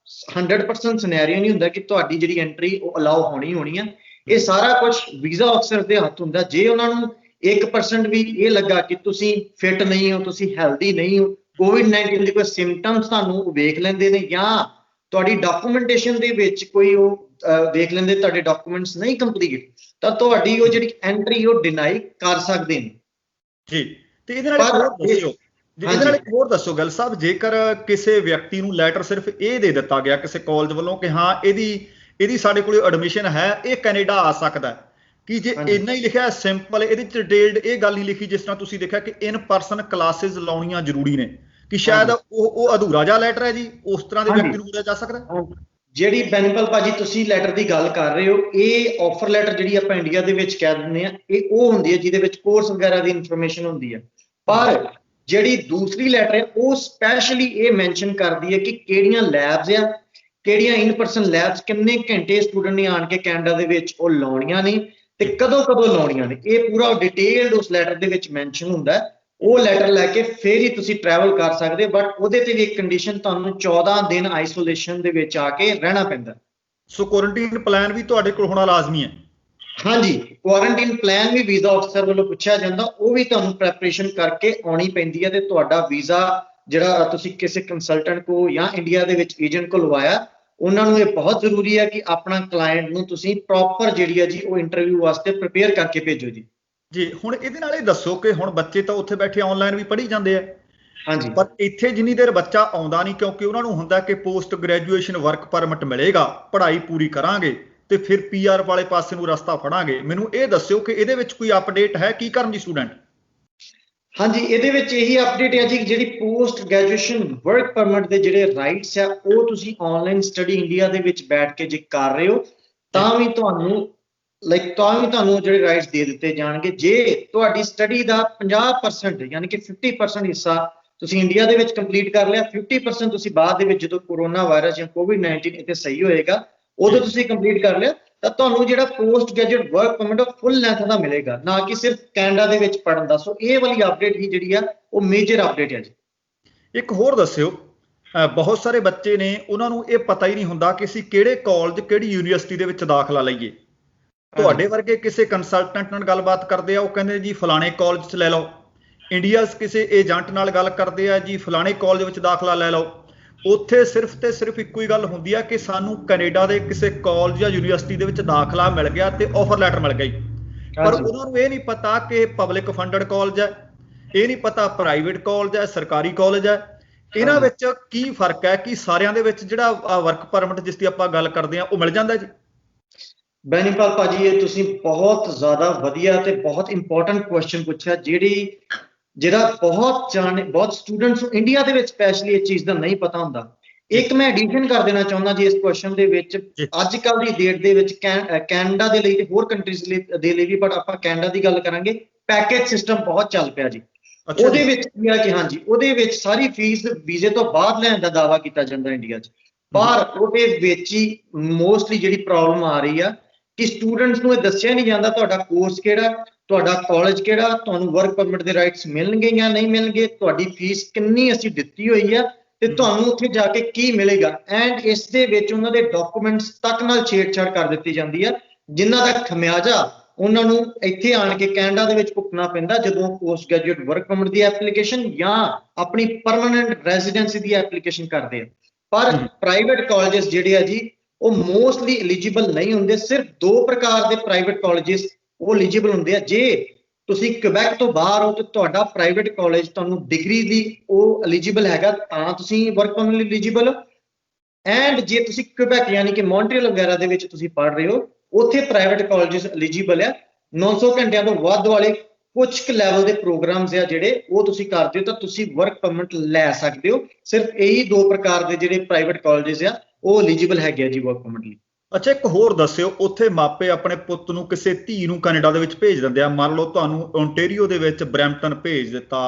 100% ਸਿਨੈਰੀਓ ਨਹੀਂ ਹੁੰਦਾ ਕਿ ਤੁਹਾਡੀ ਜਿਹੜੀ ਐਂਟਰੀ ਉਹ ਅਲਾਉ ਹੋਣੀ ਆ। ਇਹ ਸਾਰਾ ਕੁਝ ਵੀਜ਼ਾ ਅਫਸਰ ਦੇ ਹੱਥ ਹੁੰਦਾ। ਜੇ ਉਹਨਾਂ ਨੂੰ 1% ਵੀ ਇਹ ਲੱਗਾ ਕਿ ਤੁਸੀਂ ਫਿਟ ਨਹੀਂ ਹੋ, ਤੁਸੀਂ ਹੈਲਦੀ ਨਹੀਂ ਹੋ, COVID-19 ਦੇ ਕੋਈ ਸਿੰਪਟਮਸ ਤੁਹਾਨੂੰ ਵੇਖ ਲੈਂਦੇ ਨੇ, ਜਾਂ ਤੁਹਾਡੀ ਡਾਕੂਮੈਂਟੇਸ਼ਨ ਦੇ ਵਿੱਚ ਕੋਈ ਉਹ ਦੇਖ ਲੈਂਦੇ ਤੁਹਾਡੇ ਡਾਕੂਮੈਂਟਸ ਨਹੀਂ ਕੰਪਲੀਟ, ਤਾਂ ਤੁਹਾਡੀ ਉਹ ਜਿਹੜੀ ਐਂਟਰੀ ਉਹ ਡਿਨਾਈ ਕਰ ਸਕਦੇ ਨੇ। ਜੀ ਤੇ ਇਹਦੇ ਨਾਲ ਇੱਕ ਹੋਰ ਦੱਸਿਓ ਇਹਦੇ ਨਾਲ ਇੱਕ ਹੋਰ ਦੱਸੋ ਗੱਲ ਸਾਹਿਬ, ਜੇਕਰ ਕਿਸੇ ਵਿਅਕਤੀ ਨੂੰ ਲੈਟਰ ਸਿਰਫ ਇਹ ਦੇ ਦਿੱਤਾ ਗਿਆ ਕਿਸੇ ਕਾਲਜ ਵੱਲੋਂ ਕਿ ਹਾਂ ਇਹਦੀ ਸਾਡੇ ਕੋਲ ਐਡਮਿਸ਼ਨ ਹੈ, ਇਹ ਕੈਨੇਡਾ ਆ ਸਕਦਾ, ਕਿ ਜੇ ਇੰਨਾ ਹੀ ਲਿਖਿਆ ਸਿੰਪਲ, ਇਹਦੇ ਚ ਡਿਟੇਲਡ ਇਹ ਗੱਲ ਨਹੀਂ ਲਿਖੀ ਜਿਸ ਤਰ੍ਹਾਂ ਤੁਸੀਂ ਦੇਖਿਆ ਕਿ ਇਨ ਪਰਸਨ ਕਲਾਸਿਸ ਲਾਉਣੀਆਂ ਜ਼ਰੂਰੀ ਨੇ, ਕਿ ਸ਼ਾਇਦ ਉਹ ਅਧੂਰਾ ਜਿਹਾ ਲੈਟਰ ਹੈ ਜੀ, ਉਸ ਤਰ੍ਹਾਂ ਦੇ ਵਿਅਕਤੀ ਨੂੰ ਮਿਲਿਆ ਜਾ ਸਕਦਾ। ਜਿਹੜੀ ਬੈਨੀਪਾਲ ਭਾਜੀ ਤੁਸੀਂ ਲੈਟਰ ਦੀ ਗੱਲ ਕਰ ਰਹੇ ਹੋ, ਇਹ ਆਫਰ ਲੈਟਰ ਜਿਹੜੀ ਆਪਾਂ ਇੰਡੀਆ ਦੇ ਵਿੱਚ ਕਹਿ ਦਿੰਦੇ ਆ, ਇਹ ਉਹ ਹੁੰਦੀ ਹੈ ਜਿਹਦੇ ਵਿੱਚ ਕੋਰਸ ਵਗੈਰਾ ਦੀ ਇਨਫੋਰਮੇਸ਼ਨ ਹੁੰਦੀ ਹੈ। ਪਰ ਜਿਹੜੀ ਦੂਸਰੀ ਲੈਟਰ ਹੈ ਉਹ ਸਪੈਸ਼ਲੀ ਇਹ ਮੈਂਸ਼ਨ ਕਰਦੀ ਹੈ ਕਿ ਕਿਹੜੀਆਂ ਲੈਬਸ ਆ, ਕਿਹੜੀਆਂ ਇਨ ਪਰਸਨ ਲੈਬਸ, ਕਿੰਨੇ ਘੰਟੇ ਸਟੂਡੈਂਟ ਨੇ ਆਣ ਕੇ ਕੈਨੇਡਾ ਦੇ ਵਿੱਚ ਉਹ ਲਾਉਣੀਆਂ ਨੇ ਤੇ ਕਦੋਂ ਲਾਉਣੀਆਂ ਨੇ। ਇਹ ਪੂਰਾ ਡਿਟੇਲਡ ਉਸ ਲੈਟਰ ਦੇ ਵਿੱਚ ਮੈਂਸ਼ਨ ਹੁੰਦਾ। ਉਹ ਲੈਟਰ ਲੈ ਕੇ ਫਿਰ ਹੀ ਤੁਸੀਂ ਟਰੈਵਲ ਕਰ ਸਕਦੇ, ਬਟ ਉਹਦੇ ਤੇ ਵੀ ਇੱਕ ਕੰਡੀਸ਼ਨ, ਤੁਹਾਨੂੰ 14 ਦਿਨ ਆਈਸੋਲੇਸ਼ਨ ਦੇ ਵਿੱਚ ਆ ਕੇ ਰਹਿਣਾ ਪੈਂਦਾ। ਸੋ ਕੁਆਰੰਟਾਈਨ ਪਲਾਨ ਵੀ ਤੁਹਾਡੇ ਕੋਲ ਹੋਣਾ ਲਾਜ਼ਮੀ ਹੈ। ਹਾਂਜੀ, ਕੁਆਰੰਟਾਈਨ ਪਲਾਨ ਵੀ ਵੀਜ਼ਾ ਅਫਸਰ ਵੱਲੋਂ ਪੁੱਛਿਆ ਜਾਂਦਾ, ਉਹ ਵੀ ਤੁਹਾਨੂੰ ਪ੍ਰੈਪਰੇਸ਼ਨ ਕਰਕੇ ਆਉਣੀ ਪੈਂਦੀ ਹੈ। ਤੇ ਤੁਹਾਡਾ ਵੀਜ਼ਾ ਜਿਹੜਾ ਤੁਸੀਂ ਕਿਸੇ ਕੰਸਲਟੈਂਟ ਕੋ ਜਾਂ ਇੰਡੀਆ ਦੇ ਵਿੱਚ ਏਜੰਟ ਕੋ ਲਵਾਇਆ, ਉਹਨਾਂ ਨੂੰ ਇਹ ਬਹੁਤ ਜ਼ਰੂਰੀ ਹੈ ਕਿ ਆਪਣਾ ਕਲਾਇੰਟ ਨੂੰ ਤੁਸੀਂ ਪ੍ਰੋਪਰ ਜਿਹੜੀ ਹੈ ਜੀ ਉਹ ਇੰਟਰਵਿਊ ਵਾਸਤੇ ਪ੍ਰਿਪੇਅਰ ਕਰਕੇ ਭੇਜੋ ਜੀ। ਜੀ ਹੁਣ ਇਹਦੇ ਨਾਲ ਇਹ ਦੱਸੋ ਕਿ ਹੁਣ ਬੱਚੇ ਤਾਂ ਉੱਥੇ ਬੈਠੇ ਆਨਲਾਈਨ ਵੀ ਪੜ੍ਹੀ ਜਾਂਦੇ ਆ, ਹਾਂਜੀ, ਪਰ ਇੱਥੇ ਜਿੰਨੀ ਦੇਰ ਬੱਚਾ ਆਉਂਦਾ ਨਹੀਂ, ਕਿਉਂਕਿ ਉਹਨਾਂ ਨੂੰ ਹੁੰਦਾ ਕਿ ਪੋਸਟ ਗ੍ਰੈਜੂਏਸ਼ਨ ਵਰਕ ਪਰਮਿਟ ਮਿਲੇਗਾ, ਪੜ੍ਹਾਈ ਪੂਰੀ ਕਰਾਂਗੇ ਤੇ ਫਿਰ PR ਵਾਲੇ ਪਾਸੇ ਨੂੰ ਰਸਤਾ ਫੜਾਂਗੇ। ਮੈਨੂੰ ਇਹ ਦੱਸਿਓ ਕਿ ਇਹਦੇ ਵਿੱਚ ਕੋਈ ਅਪਡੇਟ ਹੈ ਕੀ ਕਰਨ ਦੀ ਸਟੂਡੈਂਟ? ਹਾਂਜੀ, ਇਹਦੇ ਵਿੱਚ ਇਹੀ ਅਪਡੇਟ ਹੈ ਜੀ, ਜਿਹੜੀ ਪੋਸਟ ਗ੍ਰੈਜੂਏਸ਼ਨ ਵਰਕ ਪਰਮਿਟ ਦੇ ਜਿਹੜੇ ਰਾਈਟਸ ਆ, ਉਹ ਤੁਸੀਂ ਆਨਲਾਈਨ ਸਟੱਡੀ ਇੰਡੀਆ ਦੇ ਵਿੱਚ ਬੈਠ ਕੇ ਜੇ ਕਰ ਰਹੇ ਹੋ ਤਾਂ ਵੀ ਤੁਹਾਨੂੰ ਜਿਹੜੇ ਰਾਈਟਸ ਦੇ ਦਿੱਤੇ ਜਾਣਗੇ। ਜੇ ਤੁਹਾਡੀ ਸਟੱਡੀ ਦਾ 50% ਯਾਨੀ ਕਿ 50% ਹਿੱਸਾ ਤੁਸੀਂ ਇੰਡੀਆ ਦੇ ਵਿੱਚ ਕੰਪਲੀਟ ਕਰ ਲਿਆ, 50% ਤੁਸੀਂ ਬਾਅਦ ਦੇ ਵਿੱਚ ਜਦੋਂ ਕੋਰੋਨਾ ਵਾਇਰਸ ਜਾਂ COVID-19 ਇੱਥੇ ਸਹੀ ਹੋਏਗਾ ਉਦੋਂ ਤੁਸੀਂ ਕੰਪਲੀਟ ਕਰ ਲਿਆ, ਤਾਂ ਤੁਹਾਨੂੰ ਜਿਹੜਾ ਪੋਸਟ ਗ੍ਰੈਜੂਏਟ ਵਰਕ ਪਰਮਿਟ ਉਹ ਫੁੱਲ ਲੈਂਥ ਦਾ ਮਿਲੇਗਾ, ਨਾ ਕਿ ਸਿਰਫ ਕੈਨੇਡਾ ਦੇ ਵਿੱਚ ਪੜਨ ਦਾ। ਸੋ ਇਹ ਵਾਲੀ ਅਪਡੇਟ ਹੀ ਜਿਹੜੀ ਆ ਉਹ ਮੇਜਰ ਅਪਡੇਟ ਹੈ ਜੀ। ਇੱਕ ਹੋਰ ਦੱਸਿਓ, ਬਹੁਤ ਸਾਰੇ ਬੱਚੇ ਨੇ ਉਹਨਾਂ ਨੂੰ ਇਹ ਪਤਾ ਹੀ ਨਹੀਂ ਹੁੰਦਾ ਕਿ ਅਸੀਂ ਕਿਹੜੇ ਕਾਲਜ ਕਿਹੜੀ ਯੂਨੀਵਰਸਿਟੀ ਦੇ ਵਿੱਚ ਦਾਖਲਾ ਲਈਏ। ਤੁਹਾਡੇ ਵਰਗੇ ਕਿਸੇ ਕੰਸਲਟੈਂਟ ਨਾਲ ਗੱਲਬਾਤ ਕਰਦੇ ਆ, ਉਹ ਕਹਿੰਦੇ ਜੀ ਫਲਾਣੇ ਕਾਲਜ 'ਚ ਲੈ ਲਓ। ਇੰਡੀਆ ਕਿਸੇ ਏਜੰਟ ਨਾਲ ਗੱਲ ਕਰਦੇ ਆ, ਜੀ ਫਲਾਣੇ ਕਾਲਜ ਵਿੱਚ ਦਾਖਲਾ ਲੈ ਲਓ। ਉੱਥੇ ਸਿਰਫ ਤੇ ਸਿਰਫ ਇੱਕੋ ਹੀ ਗੱਲ ਹੁੰਦੀ ਆ ਕਿ ਸਾਨੂੰ ਕੈਨੇਡਾ ਦੇ ਕਿਸੇ ਕਾਲਜ ਜਾਂ ਯੂਨੀਵਰਸਿਟੀ ਦੇ ਵਿੱਚ ਦਾਖਲਾ ਮਿਲ ਗਿਆ ਤੇ ਆਫਰ ਲੈਟਰ ਮਿਲ ਗਈ, ਪਰ ਉਹਨਾਂ ਨੂੰ ਇਹ ਨਹੀਂ ਪਤਾ ਕਿ ਪਬਲਿਕ ਫੰਡਡ ਕਾਲਜ ਹੈ, ਇਹ ਨਹੀਂ ਪਤਾ ਪ੍ਰਾਈਵੇਟ ਕਾਲਜ ਹੈ, ਸਰਕਾਰੀ ਕਾਲਜ ਹੈ। ਇਹਨਾਂ ਵਿੱਚ ਕੀ ਫਰਕ ਹੈ? ਕਿ ਸਾਰਿਆਂ ਦੇ ਵਿੱਚ ਜਿਹੜਾ ਵਰਕ ਪਰਮਿਟ ਜਿਸ ਦੀ ਆਪਾਂ ਗੱਲ ਕਰਦੇ ਆ ਉਹ ਮਿਲ ਜਾਂਦਾ ਜੀ? ਬੈਨੀਪਾਲ ਭਾਜੀ, ਇਹ ਤੁਸੀਂ ਬਹੁਤ ਜ਼ਿਆਦਾ ਵਧੀਆ ਤੇ ਬਹੁਤ ਇੰਪੋਰਟੈਂਟ ਕੁਐਸਚਨ ਪੁੱਛਿਆ, ਜਿਹੜਾ ਬਹੁਤ ਸਟੂਡੈਂਟਸ ਨੂੰ ਇੰਡੀਆ ਦੇ ਵਿੱਚ ਸਪੈਸ਼ਲੀ ਇਸ ਚੀਜ਼ ਦਾ ਨਹੀਂ ਪਤਾ ਹੁੰਦਾ। ਇੱਕ ਮੈਂ ਐਡੀਸ਼ਨ ਕਰ ਦੇਣਾ ਚਾਹੁੰਦਾ ਜੀ ਇਸ ਕੁਐਸਚਨ ਦੇ ਵਿੱਚ। ਅੱਜ ਕੱਲ ਦੀ ਡੇਟ ਦੇ ਵਿੱਚ ਕੈਨੇਡਾ ਦੇ ਲਈ ਤੇ ਹੋਰ ਕੰਟਰੀਜ਼ ਦੇ ਲਈ ਵੀ, ਬਟ ਆਪਾਂ ਕੈਨੇਡਾ ਦੀ ਗੱਲ ਕਰਾਂਗੇ, ਪੈਕੇਜ ਸਿਸਟਮ ਬਹੁਤ ਚੱਲ ਪਿਆ ਜੀ। ਉਹਦੇ ਵਿੱਚ ਕੀ ਹੈ ਕਿ ਹਾਂਜੀ, ਉਹਦੇ ਵਿੱਚ ਸਾਰੀ ਫੀਸ ਵੀਜ਼ੇ ਤੋਂ ਬਾਅਦ ਲੈਣ ਦਾ ਦਾਅਵਾ ਕੀਤਾ ਜਾਂਦਾ ਇੰਡੀਆ 'ਚ, ਪਰ ਉਹਦੇ ਵਿੱਚ ਹੀ ਮੋਸਟਲੀ ਜਿਹੜੀ ਪ੍ਰੋਬਲਮ ਆ ਰਹੀ ਆ ਕਿ ਸਟੂਡੈਂਟਸ ਨੂੰ ਇਹ ਦੱਸਿਆ ਨਹੀਂ ਜਾਂਦਾ ਤੁਹਾਡਾ ਕੋਰਸ ਕਿਹੜਾ, ਤੁਹਾਡਾ ਕਾਲਜ ਕਿਹੜਾ, ਤੁਹਾਨੂੰ ਵਰਕ ਪਰਮਿਟ ਦੇ ਰਾਈਟਸ ਮਿਲਣਗੇ ਜਾਂ ਨਹੀਂ ਮਿਲਣਗੇ, ਤੁਹਾਡੀ ਫੀਸ ਕਿੰਨੀ ਅਸੀਂ ਦਿੱਤੀ ਹੋਈ ਆ ਤੇ ਤੁਹਾਨੂੰ ਉੱਥੇ ਜਾ ਕੇ ਕੀ ਮਿਲੇਗਾ। ਐਂਡ ਇਸ ਦੇ ਵਿੱਚ ਉਹਨਾਂ ਦੇ ਡਾਕੂਮੈਂਟਸ ਤੱਕ ਨਾਲ ਛੇੜਛਾੜ ਕਰ ਦਿੱਤੀ ਜਾਂਦੀ ਆ, ਜਿਨ੍ਹਾਂ ਦਾ ਖਮਿਆਜਾ ਉਹਨਾਂ ਨੂੰ ਇੱਥੇ ਆਣ ਕੇ ਕੈਨੇਡਾ ਦੇ ਵਿੱਚ ਭੁਗਤਣਾ ਪੈਂਦਾ ਜਦੋਂ ਪੋਸਟ ਗ੍ਰੈਜੂਏਟ ਵਰਕ ਪਰਮਿਟ ਦੀ ਐਪਲੀਕੇਸ਼ਨ ਜਾਂ ਆਪਣੀ ਪਰਮਾਨੈਂਟ ਰੈਜ਼ੀਡੈਂਸੀ ਦੀ ਐਪਲੀਕੇਸ਼ਨ ਕਰਦੇ ਆ। ਪਰ ਪ੍ਰਾਈਵੇਟ ਕਾਲਜਸ ਜਿਹੜੇ ਆ ਜੀ ਉਹ ਮੋਸਟਲੀ ਐਲੀਜੀਬਲ ਨਹੀਂ ਹੁੰਦੇ। ਸਿਰਫ 2 ਪ੍ਰਕਾਰ ਦੇ ਪ੍ਰਾਈਵੇਟ ਕਾਲਜਸ ਉਹ ਐਲੀਜੀਬਲ ਹੁੰਦੇ ਆ। ਜੇ ਤੁਸੀਂ ਕੁਬੈਕ ਤੋਂ ਬਾਹਰ ਹੋ ਤੇ ਤੁਹਾਡਾ ਪ੍ਰਾਈਵੇਟ ਕਾਲਜ ਤੁਹਾਨੂੰ ਡਿਗਰੀ ਦੀ ਉਹ ਐਲੀਜੀਬਲ ਹੈਗਾ, ਤਾਂ ਤੁਸੀਂ ਵਰਕ ਪਰਮਿਟ ਲਈ ਐਲੀਜੀਬਲ ਹੋ। ਐਂਡ ਜੇ ਤੁਸੀਂ ਕੁਬੈਕ ਯਾਨੀ ਕਿ ਮੌਂਟਰੀਅਲ ਵਗੈਰਾ ਦੇ ਵਿੱਚ ਤੁਸੀਂ ਪੜ੍ਹ ਰਹੇ ਹੋ, ਉੱਥੇ ਪ੍ਰਾਈਵੇਟ ਕਾਲਜਸ ਐਲੀਜੀਬਲ ਆ। 900 ਘੰਟਿਆਂ ਤੋਂ ਵੱਧ ਵਾਲੇ ਕੁਝ ਕੁ ਲੈਵਲ ਦੇ ਪ੍ਰੋਗਰਾਮਸ ਆ ਜਿਹੜੇ ਉਹ ਤੁਸੀਂ ਕਰਦੇ ਹੋ ਤਾਂ ਤੁਸੀਂ ਵਰਕ ਪਰਮਿਟ ਲੈ ਸਕਦੇ ਹੋ। ਸਿਰਫ ਇਹੀ 2 ਪ੍ਰਕਾਰ ਦੇ ਜਿਹੜੇ ਪ੍ਰਾਈਵੇਟ ਕਾਲਜਸ ਆ ਉਹ ਐਲੀਜੀਬਲ ਹੈਗੇ ਆ ਜੀ ਵਰਕ ਪਰਮਿਟ ਲਈ। ਅੱਛਾ, ਇੱਕ ਹੋਰ ਦੱਸਿਓ, ਉੱਥੇ ਮਾਪੇ ਆਪਣੇ ਪੁੱਤ ਨੂੰ ਕਿਸੇ ਧੀ ਨੂੰ ਕੈਨੇਡਾ ਦੇ ਵਿੱਚ ਭੇਜ ਦਿੰਦੇ ਆ। ਮੰਨ ਲਓ ਤੁਹਾਨੂੰ ਓਨਟਾਰੀਓ ਦੇ ਵਿੱਚ ਬਰੈਂਪਟਨ ਭੇਜ ਦਿੱਤਾ,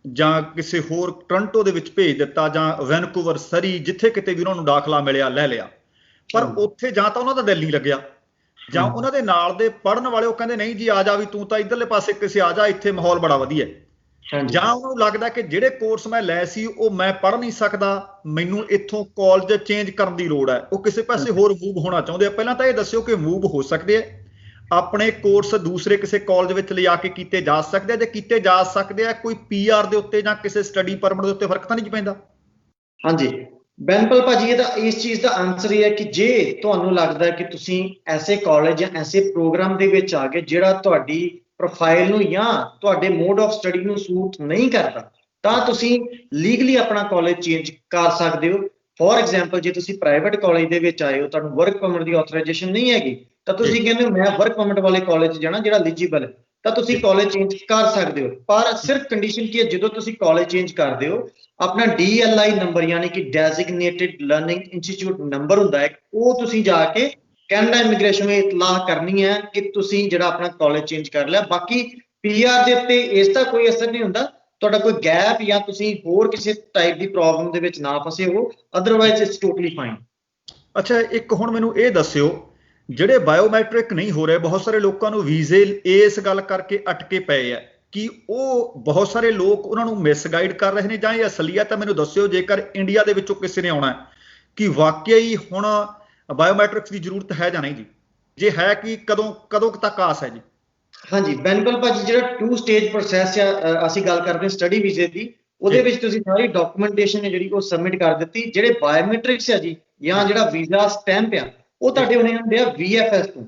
ਜਾਂ ਕਿਸੇ ਹੋਰ ਟੋਰਾਂਟੋ ਦੇ ਵਿੱਚ ਭੇਜ ਦਿੱਤਾ, ਜਾਂ ਵੈਨਕੂਵਰ, ਸਰੀ, ਜਿੱਥੇ ਕਿਤੇ ਵੀ ਉਹਨਾਂ ਨੂੰ ਦਾਖਲਾ ਮਿਲਿਆ ਲੈ ਲਿਆ। ਪਰ ਉੱਥੇ ਜਾਂ ਤਾਂ ਉਹਨਾਂ ਦਾ ਦਿਲ ਨਹੀਂ ਲੱਗਿਆ, ਜਾਂ ਉਹਨਾਂ ਦੇ ਨਾਲ ਦੇ ਪੜ੍ਹਨ ਵਾਲੇ ਉਹ ਕਹਿੰਦੇ ਨਹੀਂ ਜੀ ਆ ਜਾ ਵੀ ਤੂੰ ਤਾਂ ਇੱਧਰਲੇ ਪਾਸੇ ਕਿਸੇ ਆ ਜਾ, ਇੱਥੇ ਮਾਹੌਲ ਬੜਾ ਵਧੀਆ, ਜਾਂ ਉਹਨਾਂ ਨੂੰ ਲੱਗਦਾ ਕਿ ਜਿਹੜੇ ਕੋਰਸ ਮੈਂ ਲਏ ਸੀ ਉਹ ਮੈਂ ਪੜ੍ਹ ਨਹੀਂ ਸਕਦਾ, ਮੈਨੂੰ ਇੱਥੋਂ ਕਾਲਜ ਚੇਂਜ ਕਰਨ ਦੀ ਲੋੜ ਹੈ, ਉਹ ਕਿਸੇ ਪਾਸੇ ਹੋਰ ਮੂਵ ਹੋਣਾ ਚਾਹੁੰਦੇ ਆ। ਪਹਿਲਾਂ ਤਾਂ ਇਹ ਦੱਸਿਓ ਕਿ ਮੂਵ ਹੋ ਸਕਦੇ ਆ, ਆਪਣੇ ਕੋਰਸ ਦੂਸਰੇ ਕਿਸੇ ਕਾਲਜ ਵਿੱਚ ਲਿਜਾ ਕੇ ਕੀਤੇ ਜਾ ਸਕਦੇ ਆ, ਜੇ ਕੀਤੇ ਜਾ ਸਕਦੇ ਆ ਕੋਈ PR ਦੇ ਉੱਤੇ ਜਾਂ ਕਿਸੇ ਸਟੱਡੀ ਪਰਮਿਟ ਦੇ ਉੱਤੇ ਫਰਕ ਤਾਂ ਨਹੀਂ ਪੈਂਦਾ? ਹਾਂਜੀ ਬੈਨਪਾਲ ਭਾਜੀ, ਇਹਦਾ ਇਸ ਚੀਜ਼ ਦਾ ਆਨਸਰ ਇਹ ਹੈ ਕਿ ਜੇ ਤੁਹਾਨੂੰ ਲੱਗਦਾ ਕਿ ਤੁਸੀਂ ਐਸੇ ਕਾਲਜ ਜਾਂ ਐਸੇ ਪ੍ਰੋਗਰਾਮ ਦੇ ਵਿੱਚ ਆ ਗਏ ਜਿਹੜਾ ਤੁਹਾਡੀ ਪ੍ਰੋਫਾਈਲ ਨੂੰ ਜਾਂ ਤੁਹਾਡੇ ਮੋਡ ਆਫ ਸਟੱਡੀ ਨੂੰ ਸੂਟ ਨਹੀਂ ਕਰਦਾ, ਤਾਂ ਤੁਸੀਂ ਲੀਗਲੀ ਆਪਣਾ ਕਾਲਜ ਚੇਂਜ ਕਰ ਸਕਦੇ ਹੋ। ਫੋਰ ਐਗਜ਼ਾਮਪਲ, ਜੇ ਤੁਸੀਂ ਪ੍ਰਾਈਵੇਟ ਕਾਲਜ ਦੇ ਵਿੱਚ ਆਏ ਹੋ, ਤੁਹਾਨੂੰ ਵਰਕ ਪਰਮਿਟ ਦੀ ਆਥੋਰਾਈਜੇਸ਼ਨ ਨਹੀਂ ਹੈਗੀ, ਤਾਂ ਤੁਸੀਂ ਕਹਿੰਦੇ ਹੋ ਮੈਂ ਵਰਕ ਪਰਮਿਟ ਵਾਲੇ ਕਾਲਜ ਜਾਣਾ ਜਿਹੜਾ ਐਲੀਜੀਬਲ ਹੈ, ਤਾਂ ਤੁਸੀਂ ਕਾਲਜ ਚੇਂਜ ਕਰ ਸਕਦੇ ਹੋ। ਪਰ ਸਿਰਫ ਕੰਡੀਸ਼ਨ ਕੀ ਹੈ, ਜਦੋਂ ਤੁਸੀਂ ਕਾਲਜ ਚੇਂਜ ਕਰਦੇ ਹੋ ਆਪਣਾ DLI ਨੰਬਰ ਯਾਨੀ ਕਿ ਡੈਜ਼ਿਗਨੇਟਿਡ ਲਰਨਿੰਗ ਇੰਸਟੀਚਿਊਟ ਨੰਬਰ ਹੁੰਦਾ ਹੈ, ਉਹ ਤੁਸੀਂ ਜਾ ਕੇ ਕੈਨੇਡਾ ਇਮੀਗ੍ਰੇਸ਼ਨ ਨੂੰ ਇਤਲਾਹ ਕਰਨੀ ਹੈ ਕਿ ਤੁਸੀਂ ਜਿਹੜਾ ਆਪਣਾ ਕਾਲਜ ਚੇਂਜ ਕਰ ਲਿਆ। ਬਾਕੀ PR ਦੇ ਉੱਤੇ ਇਸ ਦਾ ਕੋਈ ਅਸਰ ਨਹੀਂ ਹੁੰਦਾ, ਤੁਹਾਡਾ ਕੋਈ ਗੈਪ ਜਾਂ ਤੁਸੀਂ ਹੋਰ ਕਿਸੇ ਟਾਈਪ ਦੀ ਪ੍ਰੋਬਲਮ ਦੇ ਵਿੱਚ ਨਾ ਫਸੇ ਹੋ, ਅਦਰਵਾਈਜ਼ ਇਟਸ ਟੋਟਲੀ ਫਾਈਨ। ਅੱਛਾ, ਇੱਕ ਹੁਣ ਮੈਨੂੰ ਇਹ ਦੱਸਿਓ, ਜਿਹੜੇ ਬਾਇਓਮੈਟ੍ਰਿਕ ਨਹੀਂ ਹੋ ਰਹੇ, ਬਹੁਤ ਸਾਰੇ ਲੋਕਾਂ ਨੂੰ ਵੀਜ਼ੇ ਇਸ ਗੱਲ ਕਰਕੇ ਅਟਕੇ ਪਏ ਆ ਕਿ ਉਹ ਬਹੁਤ ਸਾਰੇ ਲੋਕ ਉਹਨਾਂ ਨੂੰ ਮਿਸਗਾਈਡ ਕਰ ਰਹੇ ਨੇ, ਜਾਂ ਇਹ ਅਸਲੀਅਤ ਹੈ? ਮੈਨੂੰ ਦੱਸਿਓ ਜੇਕਰ ਇੰਡੀਆ ਦੇ ਵਿੱਚੋਂ ਕਿਸੇ ਨੇ ਆਉਣਾ ਕਿ ਵਾਕਿਆ ਹੀ ਹੁਣ ਬਾਇਓਮੈਟ੍ਰਿਕਸ ਦੀ ਜ਼ਰੂਰਤ ਹੈ ਜਾਂ ਨਹੀਂ ਜੀ, ਜੇ ਹੈ ਕਿ ਕਦੋਂ ਤੱਕ ਆਸ ਹੈ ਜੀ? ਹਾਂਜੀ ਬੈਨਪਾਲ ਭਾਜੀ, ਜਿਹੜਾ 2 ਸਟੇਜ ਪ੍ਰੋਸੈਸ ਆ, ਅਸੀਂ ਗੱਲ ਕਰਦੇ ਹਾਂ ਸਟੱਡੀ ਵੀਜ਼ੇ ਦੀ, ਉਹਦੇ ਵਿੱਚ ਤੁਸੀਂ ਸਾਰੀ ਡਾਕੂਮੈਂਟੇਸ਼ਨ ਹੈ ਜਿਹੜੀ ਉਹ ਸਬਮਿਟ ਕਰ ਦਿੱਤੀ। ਜਿਹੜੇ ਬਾਇਓਮੈਟ੍ਰਿਕਸ ਹੈ ਜੀ ਜਾਂ ਜਿਹੜਾ ਵੀਜ਼ਾ ਸਟੈਂਪ ਆ, ਉਹ ਤੁਹਾਡੇ ਹੋਣੇ ਹੁੰਦੇ ਆ VFS ਤੋਂ।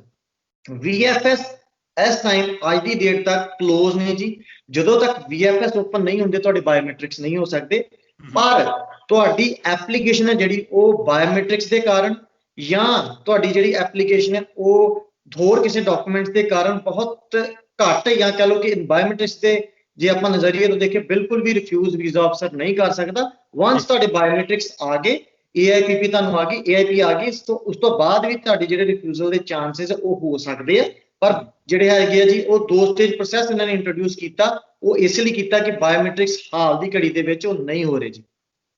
VFS ਇਸ ਟਾਈਮ ਅੱਜ ਦੀ ਡੇਟ ਤੱਕ ਕਲੋਜ਼ ਨੇ ਜੀ। ਜਦੋਂ ਤੱਕ VFS ਓਪਨ ਨਹੀਂ ਹੁੰਦੇ ਤੁਹਾਡੇ ਬਾਇਓਮੈਟ੍ਰਿਕਸ ਨਹੀਂ ਹੋ ਸਕਦੇ। ਪਰ ਤੁਹਾਡੀ ਐਪਲੀਕੇਸ਼ਨ ਹੈ ਜਿਹੜੀ ਉਹ ਬਾਇਓਮੈਟ੍ਰਿਕਸ ਦੇ ਕਾਰਨ ਜਾਂ ਤੁਹਾਡੀ ਜਿਹੜੀ ਐਪਲੀਕੇਸ਼ਨ ਹੈ ਉਹ ਹੋਰ ਕਿਸੇ ਡਾਕੂਮੈਂਟਸ ਦੇ ਕਾਰਨ ਬਹੁਤ ਘੱਟ, ਜਾਂ ਕਹ ਲਓ ਕਿ ਬਾਇਓਮੈਟ੍ਰਿਕਸ ਦੇ ਜੇ ਆਪਾਂ ਨਜ਼ਰੀਏ ਤੋਂ ਦੇਖੇ ਬਿਲਕੁਲ ਵੀ ਰਿਫਿਊਜ਼ ਵੀਜ਼ਾ ਅਫਸਰ ਨਹੀਂ ਕਰ ਸਕਦਾ। ਵਾਂਸ ਤੁਹਾਡੇ ਬਾਇਓਮੈਟ੍ਰਿਕਸ ਆ ਗਏ, AIPP ਤੁਹਾਨੂੰ ਆ ਗਈ, AIP ਆ ਗਈ, ਉਸ ਤੋਂ ਬਾਅਦ ਵੀ ਤੁਹਾਡੇ ਜਿਹੜੇ ਰਿਫਿਊਜ਼ਲ ਦੇ ਚਾਂਸਸ ਉਹ ਹੋ ਸਕਦੇ ਆ। ਪਰ ਜਿਹੜੇ ਹੈਗੇ ਆ ਜੀ ਉਹ 2 ਸਟੇਜ ਪ੍ਰੋਸੈਸ ਇਹਨਾਂ ਨੇ ਇੰਟਰੋਡਿਊਸ ਕੀਤਾ, ਉਹ ਇਸ ਲਈ ਕੀਤਾ ਕਿ ਬਾਇਓਮੈਟ੍ਰਿਕਸ ਹਾਲ ਦੀ ਘੜੀ ਦੇ ਵਿੱਚ ਉਹ ਨਹੀਂ ਹੋ ਰਹੇ ਜੀ।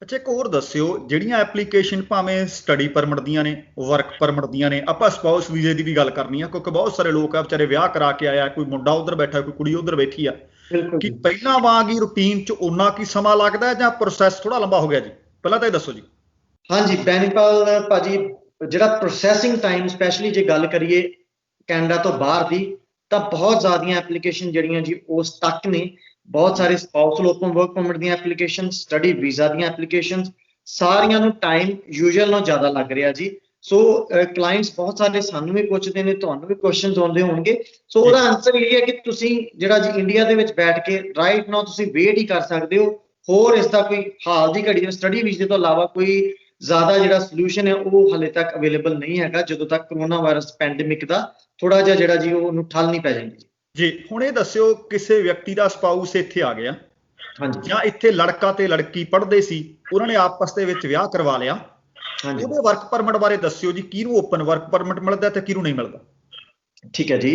ਅੱਛਾ, ਇੱਕ ਹੋਰ ਦੱਸਿਓ, ਜਿਹੜੀਆਂ ਐਪਲੀਕੇਸ਼ਨ ਭਾਵੇਂ ਸਟੱਡੀ ਪਰਮਿਟ ਦੀਆਂ ਨੇ, ਵਰਕ ਪਰਮਿਟ ਦੀਆਂ ਨੇ, ਆਪਾਂ ਸਪਾਊਸ ਵੀਜ਼ੇ ਦੀ ਵੀ ਗੱਲ ਕਰਨੀ ਆ, ਕਿਉਂਕਿ ਬਹੁਤ ਸਾਰੇ ਲੋਕ ਆ ਵਿਚਾਰੇ ਵਿਆਹ ਕਰਾ ਕੇ ਆਇਆ, ਕੋਈ ਮੁੰਡਾ ਉਧਰ ਬੈਠਾ, ਕੋਈ ਕੁੜੀ ਉਧਰ ਬੈਠੀ ਆ, ਕਿ ਪਹਿਲਾਂ ਵਾਂਗ ਹੀ ਰੂਟੀਨ 'ਚ ਓਨਾ ਕੀ ਸਮਾਂ ਲੱਗਦਾ ਜਾਂ ਪ੍ਰੋਸੈਸ ਥੋੜਾ ਲੰਬਾ ਹੋ ਗਿਆ ਜੀ? ਪਹਿਲਾਂ ਤਾਂ ਇਹ ਦੱਸੋ ਜੀ। ਹਾਂਜੀ ਬੈਨਪਾਲ ਭਾਜੀ, ਜਿਹੜਾ ਪ੍ਰੋਸੈਸਿੰਗ ਟਾਈਮ ਸਪੈਸ਼ਲੀ ਜੇ ਗੱਲ ਕਰੀਏ ਕੈਨੇਡਾ ਤੋਂ ਬਾਹਰ ਦੀ, ਤਾਂ ਬਹੁਤ ਜ਼ਿਆਦੀਆਂ ਐਪਲੀਕੇਸ਼ਨ ਜਿਹੜੀਆਂ ਜੀ ਉਸ ਤੱਕ ਨੇ। ਬਹੁਤ ਸਾਰੇ ਸਪਾਊਸਲ ਓਪਨ ਵਰਕ ਪਰਮਿਟ ਦੀਆਂ ਐਪਲੀਕੇਸ਼ਨ, ਸਟੱਡੀ ਵੀਜ਼ਾ ਦੀਆਂ ਐਪਲੀਕੇਸ਼ਨ, ਸਾਰੀਆਂ ਨੂੰ ਟਾਈਮ ਯੂਜੂਅਲ ਨਾਲੋਂ ਜ਼ਿਆਦਾ ਲੱਗ ਰਿਹਾ ਜੀ। ਸੋ ਕਲਾਇੰਟਸ ਬਹੁਤ ਸਾਰੇ ਸਾਨੂੰ ਵੀ ਪੁੱਛਦੇ ਨੇ, ਤੁਹਾਨੂੰ ਵੀ ਕੁਐਸਚਨਸ ਆਉਂਦੇ ਹੋਣਗੇ। ਸੋ ਉਹਦਾ ਆਨਸਰ ਇਹ ਹੈ ਕਿ ਤੁਸੀਂ ਜਿਹੜਾ ਜੀ ਇੰਡੀਆ ਦੇ ਵਿੱਚ ਬੈਠ ਕੇ ਰਾਈਟ ਨਾਓ ਤੁਸੀਂ ਵੇਟ ਹੀ ਕਰ ਸਕਦੇ ਹੋ। ਹੋਰ ਇਸ ਦਾ ਕੋਈ ਹਾਲ ਦੀ ਘੜੀ ਸਟੱਡੀ ਵੀਜ਼ੇ ਤੋਂ ਇਲਾਵਾ ਕੋਈ ਜ਼ਿਆਦਾ ਜਿਹੜਾ ਸੋਲੂਸ਼ਨ ਹੈ ਉਹ ਹਲੇ ਤੱਕ ਅਵੇਲੇਬਲ ਨਹੀਂ ਹੈਗਾ, ਜਦੋਂ ਤੱਕ ਕਰੋਨਾ ਵਾਇਰਸ ਪੈਂਡੇਮਿਕ ਦਾ ਥੋੜਾ ਜਿਹਾ ਜਿਹੜਾ ਜੀ ਉਹਨੂੰ ਠੱਲ ਨਹੀਂ ਪੈ ਜਾਂਦੀ ਜੀ। ਹੁਣ ਇਹ ਦੱਸਿਓ, ਕਿਸੇ ਵਿਅਕਤੀ ਦਾ ਸਪਾਊਸ ਇੱਥੇ ਆ ਗਿਆ, ਜਾਂ ਇੱਥੇ ਲੜਕਾ ਤੇ ਲੜਕੀ ਪੜ੍ਹਦੇ ਸੀ, ਉਹਨਾਂ ਨੇ ਆਪਸ ਦੇ ਵਿੱਚ ਵਿਆਹ ਕਰਵਾ ਲਿਆ, ਉਹਦੇ ਵਰਕ ਪਰਮਿਟ ਬਾਰੇ ਦੱਸਿਓ ਜੀ, ਕਿਹਨੂੰ ਓਪਨ ਵਰਕ ਪਰਮਿਟ ਮਿਲਦਾ ਤੇ ਕਿਹਨੂੰ ਨਹੀਂ ਮਿਲਦਾ? ਠੀਕ ਹੈ ਜੀ,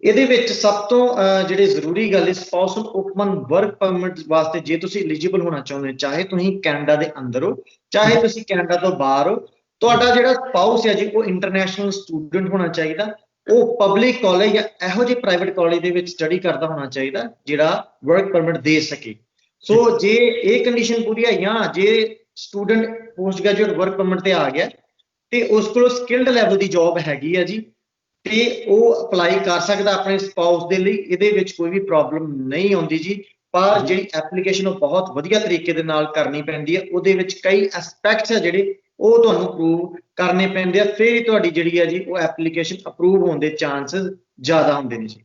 ਇਹਦੇ ਵਿੱਚ ਸਭ ਤੋਂ ਜਿਹੜੇ ਜ਼ਰੂਰੀ ਗੱਲ ਹੈ, ਸਪਾਊਸਲ ਓਪਨ ਵਰਕ ਪਰਮਿਟ ਵਾਸਤੇ ਜੇ ਤੁਸੀਂ ਐਲੀਜੀਬਲ ਹੋਣਾ ਚਾਹੁੰਦੇ, ਚਾਹੇ ਤੁਸੀਂ ਕੈਨੇਡਾ ਦੇ ਅੰਦਰ ਹੋ, ਚਾਹੇ ਤੁਸੀਂ ਕੈਨੇਡਾ ਤੋਂ ਬਾਹਰ ਹੋ, ਤੁਹਾਡਾ ਜਿਹੜਾ ਸਪਾਊਸ ਹੈ ਜੀ ਉਹ ਇੰਟਰਨੈਸ਼ਨਲ ਸਟੂਡੈਂਟ ਹੋਣਾ ਚਾਹੀਦਾ, ਉਹ ਪਬਲਿਕ ਕਾਲਜ ਜਾਂ ਇਹੋ ਜਿਹੇ ਪ੍ਰਾਈਵੇਟ ਕਾਲਜ ਦੇ ਵਿੱਚ ਸਟੱਡੀ ਕਰਦਾ ਹੋਣਾ ਚਾਹੀਦਾ ਜਿਹੜਾ ਵਰਕ ਪਰਮਿਟ ਦੇ ਸਕੇ। ਸੋ ਜੇ ਇਹ ਕੰਡੀਸ਼ਨ ਪੂਰੀ ਹੈ, ਜਾਂ ਜੇ student post graduate work permit ਤੇ ਆ ਗਿਆ ਤੇ ਉਸ ਕੋਲ ਸਕਿਲਡ ਲੈਵਲ ਦੀ ਜੌਬ ਹੈਗੀ ਹੈ ਜੀ, ਤੇ ਉਹ ਅਪਲਾਈ ਕਰ ਸਕਦਾ ਆਪਣੇ ਸਪਾਊਸ ਦੇ ਲਈ, ਇਹਦੇ ਵਿੱਚ ਕੋਈ ਵੀ ਪ੍ਰੋਬਲਮ ਨਹੀਂ ਆਉਂਦੀ ਜੀ। ਪਰ ਜਿਹੜੀ ਐਪਲੀਕੇਸ਼ਨ ਉਹ ਬਹੁਤ ਵਧੀਆ ਤਰੀਕੇ ਦੇ ਨਾਲ ਕਰਨੀ ਪੈਂਦੀ ਹੈ, ਉਹਦੇ ਵਿੱਚ ਕਈ ਐਸਪੈਕਟਸ ਆ ਜਿਹੜੇ ਉਹ ਤੁਹਾਨੂੰ ਪ੍ਰੂਵ ਕਰਨੇ ਪੈਂਦੇ ਆ, ਫਿਰ ਤੁਹਾਡੀ ਜਿਹੜੀ ਹੈ ਜੀ ਉਹ ਐਪਲੀਕੇਸ਼ਨ ਅਪਰੂਵ ਹੋਣ ਦੇ ਚਾਂਸਸ ਜ਼ਿਆਦਾ ਹੁੰਦੇ ਨੇ ਜੀ।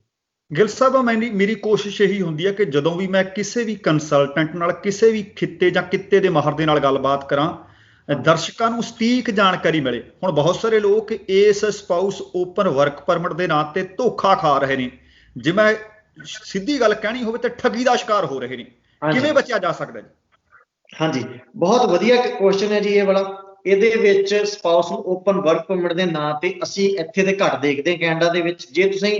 ਗਿੱਲ ਸਾਹਿਬ, ਮੇਰੀ ਕੋਸ਼ਿਸ਼ ਇਹੀ ਹੁੰਦੀ ਹੈ ਕਿ ਜਦੋਂ ਵੀ ਮੈਂ ਕਿਸੇ ਵੀ ਕੰਸਲਟੈਂਟ ਨਾਲ, ਕਿਸੇ ਵੀ ਖਿੱਤੇ ਜਾਂ ਕਿੱਤੇ ਦੇ ਮਾਹਰ ਦੇ ਨਾਲ ਗੱਲਬਾਤ ਕਰਾਂ, ਦਰਸ਼ਕਾਂ ਨੂੰ ਸਟੀਕ ਜਾਣਕਾਰੀ ਮਿਲੇ। ਹੁਣ ਬਹੁਤ ਸਾਰੇ ਲੋਕ ਇਸ ਸਪਾਊਸ ਓਪਨ ਵਰਕ ਪਰਮਿਟ ਦੇ ਨਾਂ ਤੇ ਧੋਖਾ ਖਾ ਰਹੇ ਨੇ, ਜੇ ਮੈਂ ਸਿੱਧੀ ਗੱਲ ਕਹਿਣੀ ਹੋਵੇ ਤਾਂ ਠੱਗੀ ਦਾ ਸ਼ਿਕਾਰ ਹੋ ਰਹੇ ਨੇ, ਕਿਵੇਂ ਬਚਿਆ ਜਾ ਸਕਦਾ ਜੀ? ਹਾਂਜੀ, ਬਹੁਤ ਵਧੀਆ ਕੁਐਸਚਨ ਹੈ ਜੀ ਇਹ ਵਾਲਾ। ਇਹਦੇ ਵਿੱਚ ਸਪਾਊਸ ਓਪਨ ਵਰਕ ਪਰਮਿਟ ਦੇ ਨਾਂ ਤੇ ਅਸੀਂ ਇੱਥੇ ਤੇ ਘੱਟ ਦੇਖਦੇ ਹਾਂ ਕੈਨੇਡਾ ਦੇ ਵਿੱਚ। ਜੇ ਤੁਸੀਂ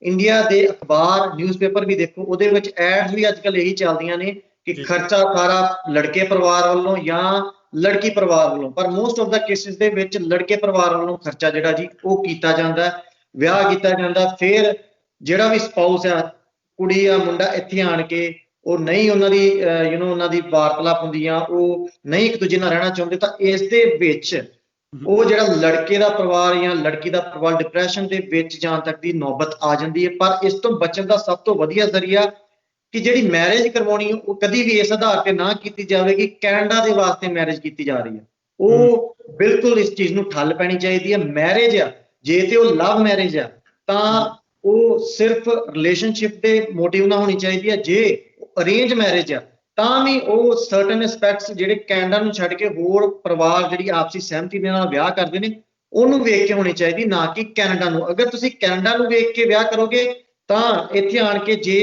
ਇੰਡੀਆ ਦੇ ਅਖਬਾਰ ਨਿਊਜ਼ਪੇਪਰ ਵੀ ਦੇਖੋ, ਉਹਦੇ ਵਿੱਚ ਐਡਸ ਵੀ ਅੱਜ ਕੱਲ੍ਹ ਇਹੀ ਚੱਲਦੀਆਂ ਨੇ ਕਿ ਜੀ। ਖਰਚਾ ਸਾਰਾ ਲੜਕੇ ਪਰਿਵਾਰ ਵੱਲੋਂ ਜਾਂ ਲੜਕੀ ਪਰਿਵਾਰ ਵੱਲੋਂ, ਪਰ ਮੋਸਟ ਆਫ ਦਾ ਕੇਸਿਸ ਦੇ ਵਿੱਚ ਲੜਕੇ ਪਰਿਵਾਰ ਵੱਲੋਂ ਖਰਚਾ ਜਿਹੜਾ ਜੀ ਉਹ ਕੀਤਾ ਜਾਂਦਾ ਹੈ, ਵਿਆਹ ਕੀਤਾ ਜਾਂਦਾ। ਫਿਰ ਜਿਹੜਾ ਵੀ ਸਪਾਊਸ ਆ, ਕੁੜੀ ਆ ਮੁੰਡਾ, ਇੱਥੇ ਆਣ ਕੇ ਉਹ ਨਹੀਂ ਉਹਨਾਂ ਦੀ ਉਹਨਾਂ ਦੀ ਵਾਰਤਾਲਾਪ ਹੁੰਦੀ ਆ, ਉਹ ਨਹੀਂ ਇੱਕ ਦੂਜੇ ਨਾਲ ਰਹਿਣਾ ਚਾਹੁੰਦੇ, ਤਾਂ ਇਸ ਦੇ ਵਿੱਚ ਉਹ ਜਿਹੜਾ ਲੜਕੇ ਦਾ ਪਰਿਵਾਰ ਜਾਂ ਲੜਕੀ ਦਾ ਪਰਿਵਾਰ ਡਿਪਰੈਸ਼ਨ ਦੇ ਵਿੱਚ ਜਾਣ ਤੱਕ ਦੀ ਨੌਬਤ ਆ ਜਾਂਦੀ ਹੈ। ਪਰ ਇਸ ਤੋਂ ਬਚਣ ਦਾ ਸਭ ਤੋਂ ਵਧੀਆ ਜ਼ਰੀਆ ਕਿ ਜਿਹੜੀ ਮੈਰਿਜ ਕਰਵਾਉਣੀ ਉਹ ਕਦੀ ਵੀ ਇਸ ਆਧਾਰ ਤੇ ਨਾ ਕੀਤੀ ਜਾਵੇ ਕਿ ਕੈਨੇਡਾ ਦੇ ਵਾਸਤੇ ਮੈਰਿਜ ਕੀਤੀ ਜਾ ਰਹੀ ਹੈ। ਉਹ ਬਿਲਕੁਲ ਇਸ ਚੀਜ਼ ਨੂੰ ਠੱਲ ਪੈਣੀ ਚਾਹੀਦੀ ਹੈ। ਮੈਰਿਜ ਆ, ਜੇ ਤੇ ਉਹ ਲਵ ਮੈਰਿਜ ਆ ਤਾਂ ਉਹ ਸਿਰਫ ਰਿਲੇਸ਼ਨਸ਼ਿਪ ਦੇ ਮੋਟਿਵ ਨਾਲ ਹੋਣੀ ਚਾਹੀਦੀ ਹੈ। ਜੇ ਅਰੇਂਜ ਮੈਰਿਜ ਆ ਤਾਂ ਵੀ ਉਹ ਸਰਟਨ ਐਸਪੈਕਟਸ ਜਿਹੜੇ ਕੈਨੇਡਾ ਨੂੰ ਛੱਡ ਕੇ ਹੋਰ ਪਰਿਵਾਰ ਜਿਹੜੀ ਆਪਸੀ ਸਹਿਮਤੀ ਦੇ ਨਾਲ ਵਿਆਹ ਕਰਦੇ ਨੇ ਉਹਨੂੰ ਵੇਖ ਕੇ ਹੋਣੀ ਚਾਹੀਦੀ, ਨਾ ਕਿ ਕੈਨੇਡਾ ਨੂੰ। ਅਗਰ ਤੁਸੀਂ ਕੈਨੇਡਾ ਨੂੰ ਵੇਖ ਕੇ ਵਿਆਹ ਕਰੋਗੇ ਤਾਂ ਇੱਥੇ ਆਣ ਕੇ ਜੇ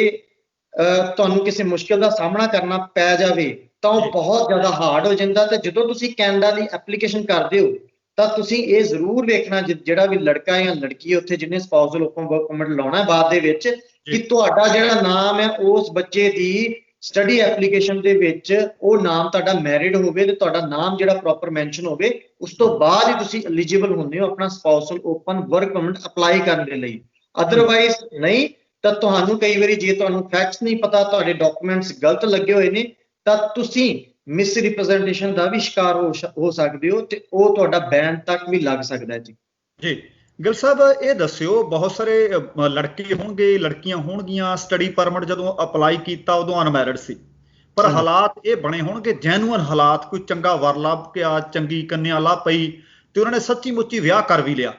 ਤੁਹਾਨੂੰ ਕਿਸੇ ਮੁਸ਼ਕਿਲ ਦਾ ਸਾਹਮਣਾ ਕਰਨਾ ਪੈ ਜਾਵੇ ਤਾਂ ਉਹ ਬਹੁਤ ਜ਼ਿਆਦਾ ਹਾਰਡ ਹੋ ਜਾਂਦਾ। ਤੇ ਜਦੋਂ ਤੁਸੀਂ ਕੈਨੇਡਾ ਦੀ ਐਪਲੀਕੇਸ਼ਨ ਕਰਦੇ ਹੋ ਤਾਂ ਤੁਸੀਂ ਇਹ ਜ਼ਰੂਰ ਵੇਖਣਾ, ਜਿਹੜਾ ਵੀ ਲੜਕਾ ਜਾਂ ਲੜਕੀ ਉੱਥੇ ਜਿਹਨੇ ਸਪਾਊਸਲ ਓਪਨ ਵਰਕ ਪਰਮਿਟ ਲਾਉਣਾ ਬਾਅਦ ਦੇ ਵਿੱਚ, ਕਿ ਤੁਹਾਡਾ ਜਿਹੜਾ ਨਾਮ ਹੈ ਉਸ ਬੱਚੇ ਦੀ ਸਟੱਡੀ ਐਪਲੀਕੇਸ਼ਨ ਦੇ ਵਿੱਚ ਉਹ ਨਾਮ ਤੁਹਾਡਾ ਮੈਰਿਡ ਹੋਵੇ ਤੇ ਤੁਹਾਡਾ ਨਾਮ ਜਿਹੜਾ ਪ੍ਰੋਪਰ ਮੈਂਸ਼ਨ ਹੋਵੇ। ਉਸ ਤੋਂ ਬਾਅਦ ਹੀ ਤੁਸੀਂ ਐਲੀਜੀਬਲ ਹੁੰਦੇ ਹੋ ਆਪਣਾ spousal open work permit apply ਕਰਨ ਦੇ ਲਈ। ਅਦਰਵਾਈਜ਼ ਨਹੀਂ ਤਾਂ ਤੁਹਾਨੂੰ ਕਈ ਵਾਰੀ ਜੇ ਤੁਹਾਨੂੰ ਫੈਕਟਸ ਨਹੀਂ ਪਤਾ, ਤੁਹਾਡੇ ਡਾਕੂਮੈਂਟਸ ਗਲਤ ਲੱਗੇ ਹੋਏ ਨੇ, ਤਾਂ ਤੁਸੀਂ ਮਿਸ ਰਿਪਰੈਜ਼ੈਂਟੇਸ਼ਨ ਦਾ ਵੀ ਸ਼ਿਕਾਰ ਹੋ ਸਕਦੇ ਹੋ ਤੇ ਉਹ ਤੁਹਾਡਾ ਬੈਨ ਤੱਕ ਵੀ ਲੱਗ ਸਕਦਾ ਹੈ ਜੀ। ਜੀ ਗਿੱਲ ਸਾਹਿਬ, ਇਹ ਦੱਸਿਓ, ਬਹੁਤ ਸਾਰੇ ਲੜਕੇ ਹੋਣਗੇ, ਲੜਕੀਆਂ ਹੋਣਗੀਆਂ, ਸਟੱਡੀ ਪਰਮਿਟ ਜਦੋਂ ਅਪਲਾਈ ਕੀਤਾ ਉਦੋਂ ਅਨਮੈਰਿਡ ਸੀ, ਪਰ ਹਾਲਾਤ ਇਹ ਬਣੇ ਹੋਣਗੇ ਜੈਨੂਅਨ ਹਾਲਾਤ, ਕੋਈ ਚੰਗਾ ਵਰ ਲੱਭ ਗਿਆ, ਚੰਗੀ ਕੰਨਿਆ ਲੱਭ ਪਈ ਤੇ ਉਹਨਾਂ ਨੇ ਸੱਚੀ ਮੁੱਚੀ ਵਿਆਹ ਕਰ ਵੀ ਲਿਆ।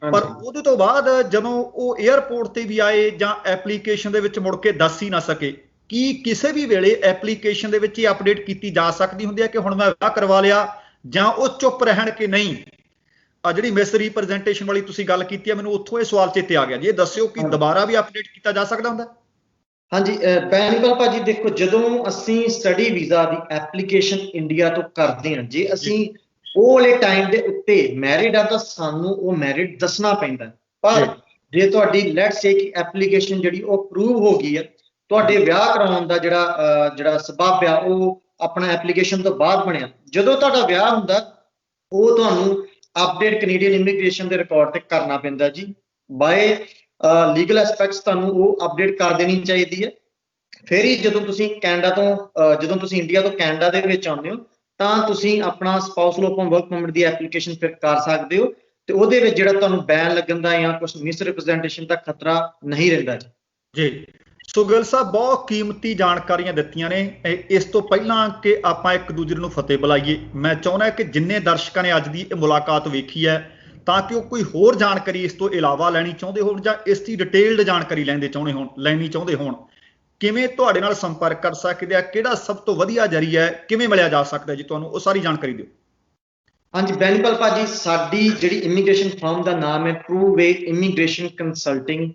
ਪਰ ਉਹਦੇ ਤੋਂ ਬਾਅਦ ਜਦੋਂ ਉਹ 에ਅਰਪੋਰਟ ਤੇ ਵੀ ਆਏ ਜਾਂ ਐਪਲੀਕੇਸ਼ਨ ਦੇ ਵਿੱਚ ਮੁੜ ਕੇ ਦੱਸ ਹੀ ਨਾ ਸਕੇ, ਕੀ ਕਿਸੇ ਵੀ ਵੇਲੇ ਐਪਲੀਕੇਸ਼ਨ ਦੇ ਵਿੱਚ ਹੀ ਅਪਡੇਟ ਕੀਤੀ ਜਾ ਸਕਦੀ ਹੁੰਦੀ ਹੈ ਕਿ ਹੁਣ ਮੈਂ ਵਿਆਹ ਕਰਵਾ ਲਿਆ, ਜਾਂ ਉਹ ਚੁੱਪ ਰਹਿਣ ਕਿ ਨਹੀਂ? ਆ ਜਿਹੜੀ ਮਿਸ ਰਿਪਰੈਜ਼ੈਂਟੇਸ਼ਨ ਵਾਲੀ ਤੁਸੀਂ ਗੱਲ ਕੀਤੀ ਹੈ, ਮੈਨੂੰ ਉੱਥੋਂ ਇਹ ਸਵਾਲ ਚੇਤੇ ਆ ਗਿਆ ਜੀ। ਇਹ ਦੱਸਿਓ ਕਿ ਦੁਬਾਰਾ ਵੀ ਅਪਡੇਟ ਕੀਤਾ ਜਾ ਸਕਦਾ ਹੁੰਦਾ? ਹਾਂਜੀ ਬੈਨੀਪਾਲ ਭਾਜੀ, ਦੇਖੋ ਜਦੋਂ ਅਸੀਂ ਸਟੱਡੀ ਵੀਜ਼ਾ ਦੀ ਐਪਲੀਕੇਸ਼ਨ ਇੰਡੀਆ ਤੋਂ ਕਰਦੇ ਹਾਂ, ਜੇ ਅਸੀਂ ਉਹ ਵਾਲੇ ਟਾਈਮ ਦੇ ਉੱਤੇ ਮੈਰਿਡ ਆ ਤਾਂ ਸਾਨੂੰ ਉਹ ਮੈਰਿਡ ਦੱਸਣਾ ਪੈਂਦਾ। ਪਰ ਜੇ ਤੁਹਾਡੀ ਲੈਟਸ ਸੇ ਕਿ ਐਪਲੀਕੇਸ਼ਨ ਜਿਹੜੀ ਉਹ ਅਪਰੂਵ ਹੋ ਗਈ ਹੈ, ਤੁਹਾਡੇ ਵਿਆਹ ਕਰਾਉਣ ਦਾ ਜਿਹੜਾ ਸਬੱਬ ਆ ਉਹ ਆਪਣਾ ਐਪਲੀਕੇਸ਼ਨ ਤੋਂ ਬਾਅਦ ਬਣਿਆ, ਜਦੋਂ ਤੁਹਾਡਾ ਵਿਆਹ ਹੁੰਦਾ ਉਹ ਤੁਹਾਨੂੰ ਅਪਡੇਟ ਕੈਨੇਡੀਅਨ ਇਮੀਗ੍ਰੇਸ਼ਨ ਦੇ ਰਿਕਾਰਡ ਤੇ ਕਰਨਾ ਪੈਂਦਾ ਜੀ। ਬਾਏ ਲੀਗਲ ਐਸਪੈਕਟਸ ਤੁਹਾਨੂੰ ਉਹ ਅਪਡੇਟ ਕਰ ਦੇਣੀ ਚਾਹੀਦੀ ਹੈ। ਫਿਰ ਹੀ ਜਦੋਂ ਤੁਸੀਂ ਇੰਡੀਆ ਤੋਂ ਕੈਨੇਡਾ ਦੇ ਵਿੱਚ ਆਉਂਦੇ ਹੋ ਤਾਂ ਤੁਸੀਂ ਆਪਣਾ ਸਪਾਊਸਲ ਓਪਨ ਵਰਕ ਪਰਮਿਟ ਦੀ ਐਪਲੀਕੇਸ਼ਨ ਫਿਰ ਕਰ ਸਕਦੇ ਹੋ ਤੇ ਉਹਦੇ ਵਿੱਚ ਜਿਹੜਾ ਤੁਹਾਨੂੰ ਬੈਨ ਲੱਗਣ ਦਾ ਜਾਂ ਕੁਝ ਮਿਸ ਰਿਪਰੈਜ਼ੈਂਟੇਸ਼ਨ ਦਾ ਖਤਰਾ ਨਹੀਂ ਰਹਿੰਦਾ ਜੀ। ਸੋ ਗਿੱਲ ਸਾਹਿਬ, ਬਹੁਤ ਕੀਮਤੀ ਜਾਣਕਾਰੀਆਂ ਦਿੱਤੀਆਂ ਨੇ। ਇਸ ਤੋਂ ਪਹਿਲਾਂ ਕਿ ਆਪਾਂ ਇੱਕ ਦੂਜੇ ਨੂੰ ਫਤਿਹ ਬੁਲਾਈਏ, ਮੈਂ ਚਾਹੁੰਦਾ ਕਿ ਜਿੰਨੇ ਦਰਸ਼ਕਾਂ ਨੇ ਅੱਜ ਦੀ ਇਹ ਮੁਲਾਕਾਤ ਵੇਖੀ ਹੈ, ਤਾਂ ਕਿ ਉਹ ਕੋਈ ਹੋਰ ਜਾਣਕਾਰੀ ਇਸ ਤੋਂ ਇਲਾਵਾ ਲੈਣੀ ਚਾਹੁੰਦੇ ਹੋਣ ਜਾਂ ਇਸ ਦੀ ਡਿਟੇਲਡ ਜਾਣਕਾਰੀ ਲੈਣੀ ਚਾਹੁੰਦੇ ਹੋਣ, ਕਿਵੇਂ ਤੁਹਾਡੇ ਨਾਲ ਸੰਪਰਕ ਕਰ ਸਕਦੇ ਆ? ਕਿਹੜਾ ਸਭ ਤੋਂ ਵਧੀਆ ਜ਼ਰੀਆ ਹੈ? ਕਿਵੇਂ ਮਿਲਿਆ ਜਾ ਸਕਦਾ ਜੀ ਤੁਹਾਨੂੰ? ਉਹ ਸਾਰੀ ਜਾਣਕਾਰੀ ਦਿਓ। ਹਾਂਜੀ ਬੈਨੀਪਾਲ ਭਾਜੀ, ਸਾਡੀ ਜਿਹੜੀ ਇਮੀਗ੍ਰੇਸ਼ਨ ਫਰਮ ਦਾ ਨਾਮ ਹੈ ਟਰੂ ਵੇ ਇਮੀਗ੍ਰੇਸ਼ਨ ਕੰਸਲਟਿੰਗ।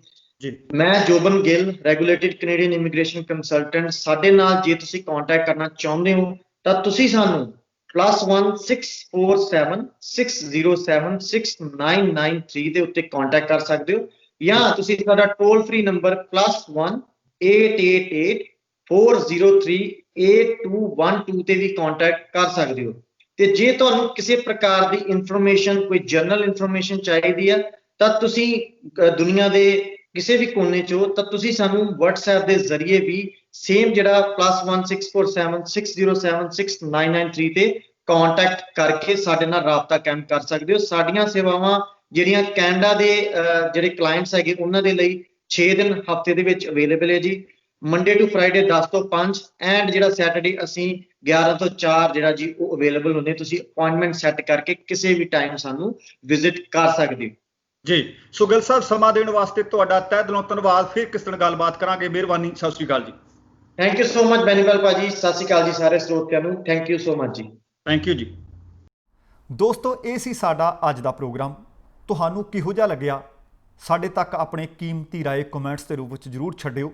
ਮੈਂ Joban Gill, regulated Canadian immigration consultant. ਸਾਡੇ ਨਾਲ ਜੇ ਤੁਸੀਂ ਕੰਟੈਕਟ ਕਰਨਾ ਚਾਹੁੰਦੇ ਹੋ ਤਾਂ ਤੁਸੀਂ ਸਾਨੂੰ +1 647 607 6993 ਦੇ ਉੱਤੇ ਕੰਟੈਕਟ ਕਰ ਸਕਦੇ ਹੋ, ਜਾਂ ਤੁਸੀਂ ਸਾਡਾ ਟੋਲ ਫ੍ਰੀ ਨੰਬਰ +1 888 403 8212 ਤੇ ਵੀ ਕੰਟੈਕਟ ਕਰ ਸਕਦੇ ਹੋ। ਤੇ ਜੇ ਤੁਹਾਨੂੰ ਕਿਸੇ ਪ੍ਰਕਾਰ ਦੀ ਇਨਫੋਰਮੇਸ਼ਨ, ਕੋਈ ਜਨਰਲ ਇਨਫੋਰਮੇਸ਼ਨ ਚਾਹੀਦੀ ਹੈ ਤਾਂ ਤੁਸੀਂ ਦੁਨੀਆ ਦੇ ਕਿਸੇ ਵੀ ਕੋਨੇ ਚੋਂ, ਤਾਂ ਤੁਸੀਂ ਸਾਨੂੰ WhatsApp ਦੇ ਜ਼ਰੀਏ ਵੀ ਸੇਮ ਜਿਹੜਾ +1 647 607 6993 ਤੇ ਕੰਟੈਕਟ ਕਰਕੇ ਸਾਡੇ ਨਾਲ ਰਾਬਤਾ ਕਾਇਮ ਕਰ ਸਕਦੇ ਹੋ। ਸਾਡੀਆਂ ਸੇਵਾਵਾਂ ਜਿਹੜੀਆਂ ਕੈਨੇਡਾ ਦੇ ਜਿਹੜੇ ਕਲਾਇੰਟਸ ਹੈਗੇ ਉਹਨਾਂ ਦੇ ਲਈ 6 ਦਿਨ ਹਫਤੇ ਦੇ ਵਿੱਚ ਅਵੇਲੇਬਲ ਹੈ ਜੀ। ਮੰਡੇ ਟੂ ਫਰਾਈਡੇ 10 ਤੋਂ 5 ਐਂਡ ਜਿਹੜਾ ਸੈਟਰਡੇ ਅਸੀਂ 11 ਤੋਂ 4 ਜਿਹੜਾ ਜੀ ਉਹ ਅਵੇਲੇਬਲ ਹੁੰਦੇ। ਤੁਸੀਂ ਅਪਾਇੰਟਮੈਂਟ ਸੈੱਟ ਕਰਕੇ ਕਿਸੇ ਵੀ ਟਾਈਮ ਸਾਨੂੰ ਵਿਜ਼ਿਟ ਕਰ ਸਕਦੇ ਹੋ ਜੀ। ਸੋ ਗਿੱਲ ਸਾਹਿਬ, ਸਮਾਂ ਦੇਣ ਵਾਸਤੇ ਤੁਹਾਡਾ ਤਹਿ ਦਿਲੋਂ ਧੰਨਵਾਦ। ਫਿਰ ਕਿਸ ਦਿਨ ਗੱਲਬਾਤ ਕਰਾਂਗੇ। ਮਿਹਰਬਾਨੀ, ਸਤਿ ਸ਼੍ਰੀ ਅਕਾਲ ਜੀ। Thank you so much Benipal ਭਾਜੀ। ਸਤਿ ਸ਼੍ਰੀ ਅਕਾਲ ਜੀ ਸਾਰੇ ਸਰੋਤਿਆਂ ਨੂੰ। ਥੈਂਕ ਯੂ ਸੋ ਮਚ ਜੀ। ਥੈਂਕ ਯੂ ਜੀ। ਦੋਸਤੋ, ਇਹ ਸੀ ਸਾਡਾ ਅੱਜ ਦਾ ਪ੍ਰੋਗਰਾਮ। ਤੁਹਾਨੂੰ ਕਿਹੋ ਜਿਹਾ ਲੱਗਿਆ? ਸਾਡੇ ਤੱਕ ਆਪਣੇ ਕੀਮਤੀ ਰਾਏ ਕਮੈਂਟਸ ਦੇ ਰੂਪ ਵਿੱਚ ਜ਼ਰੂਰ ਛੱਡਿਓ।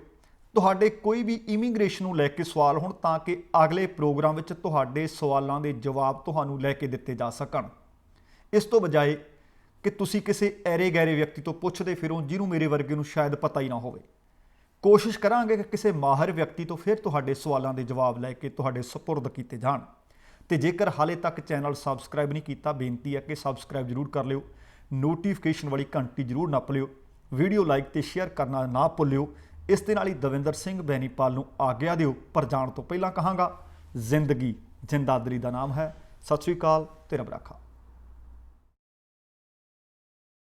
ਤੁਹਾਡੇ ਕੋਈ ਵੀ ਇਮੀਗ੍ਰੇਸ਼ਨ ਨੂੰ ਲੈ ਕੇ ਸਵਾਲ ਹੋਣ ਤਾਂ ਕਿ ਅਗਲੇ ਪ੍ਰੋਗਰਾਮ ਵਿੱਚ ਤੁਹਾਡੇ ਸਵਾਲਾਂ ਦੇ ਜਵਾਬ ਤੁਹਾਨੂੰ ਲੈ ਕੇ ਦਿੱਤੇ ਜਾ ਸਕਣ। ਇਸ ਤੋਂ ਬਜਾਏ ਕਿ ਤੁਸੀਂ ਕਿਸੇ ਐਰੇ ਗੈਰੇ ਵਿਅਕਤੀ ਤੋਂ ਪੁੱਛਦੇ ਫਿਰੋ ਜਿਹਨੂੰ ਮੇਰੇ ਵਰਗੇ ਨੂੰ ਸ਼ਾਇਦ ਪਤਾ ਹੀ ਨਾ ਹੋਵੇ। ਕੋਸ਼ਿਸ਼ ਕਰਾਂਗੇ ਕਿ ਕਿਸੇ ਮਾਹਿਰ ਵਿਅਕਤੀ ਤੋਂ ਫਿਰ ਤੁਹਾਡੇ ਸਵਾਲਾਂ ਦੇ ਜਵਾਬ ਲੈ ਕੇ ਤੁਹਾਡੇ ਸਪੁਰਦ ਕੀਤੇ ਜਾਣ। ਤੇ ਜੇਕਰ ਹਾਲੇ ਤੱਕ ਚੈਨਲ ਸਬਸਕ੍ਰਾਈਬ ਨਹੀਂ ਕੀਤਾ, ਬੇਨਤੀ ਹੈ ਕਿ ਸਬਸਕ੍ਰਾਈਬ ਜ਼ਰੂਰ ਕਰ ਲਿਓ, ਨੋਟੀਫਿਕੇਸ਼ਨ ਵਾਲੀ ਘੰਟੀ ਜ਼ਰੂਰ ਨੱਪ ਲਿਓ, ਵੀਡੀਓ ਲਾਈਕ ਤੇ ਸ਼ੇਅਰ ਕਰਨਾ ਨਾ ਭੁੱਲਿਓ। ਇਸ ਦੇ ਨਾਲ ਹੀ ਦਵਿੰਦਰ ਸਿੰਘ ਬੈਨੀਪਾਲ ਨੂੰ ਆਗਿਆ ਦਿਓ, ਪਰ ਜਾਣ ਤੋਂ ਪਹਿਲਾਂ ਕਹਾਂਗਾ ਜ਼ਿੰਦਗੀ ਜਿੰਦਾਦਰੀ ਦਾ ਨਾਮ ਹੈ। ਸਤਿ ਸ਼੍ਰੀ ਅਕਾਲ ਤੇ ਰੱਬ ਰਾਖਾ।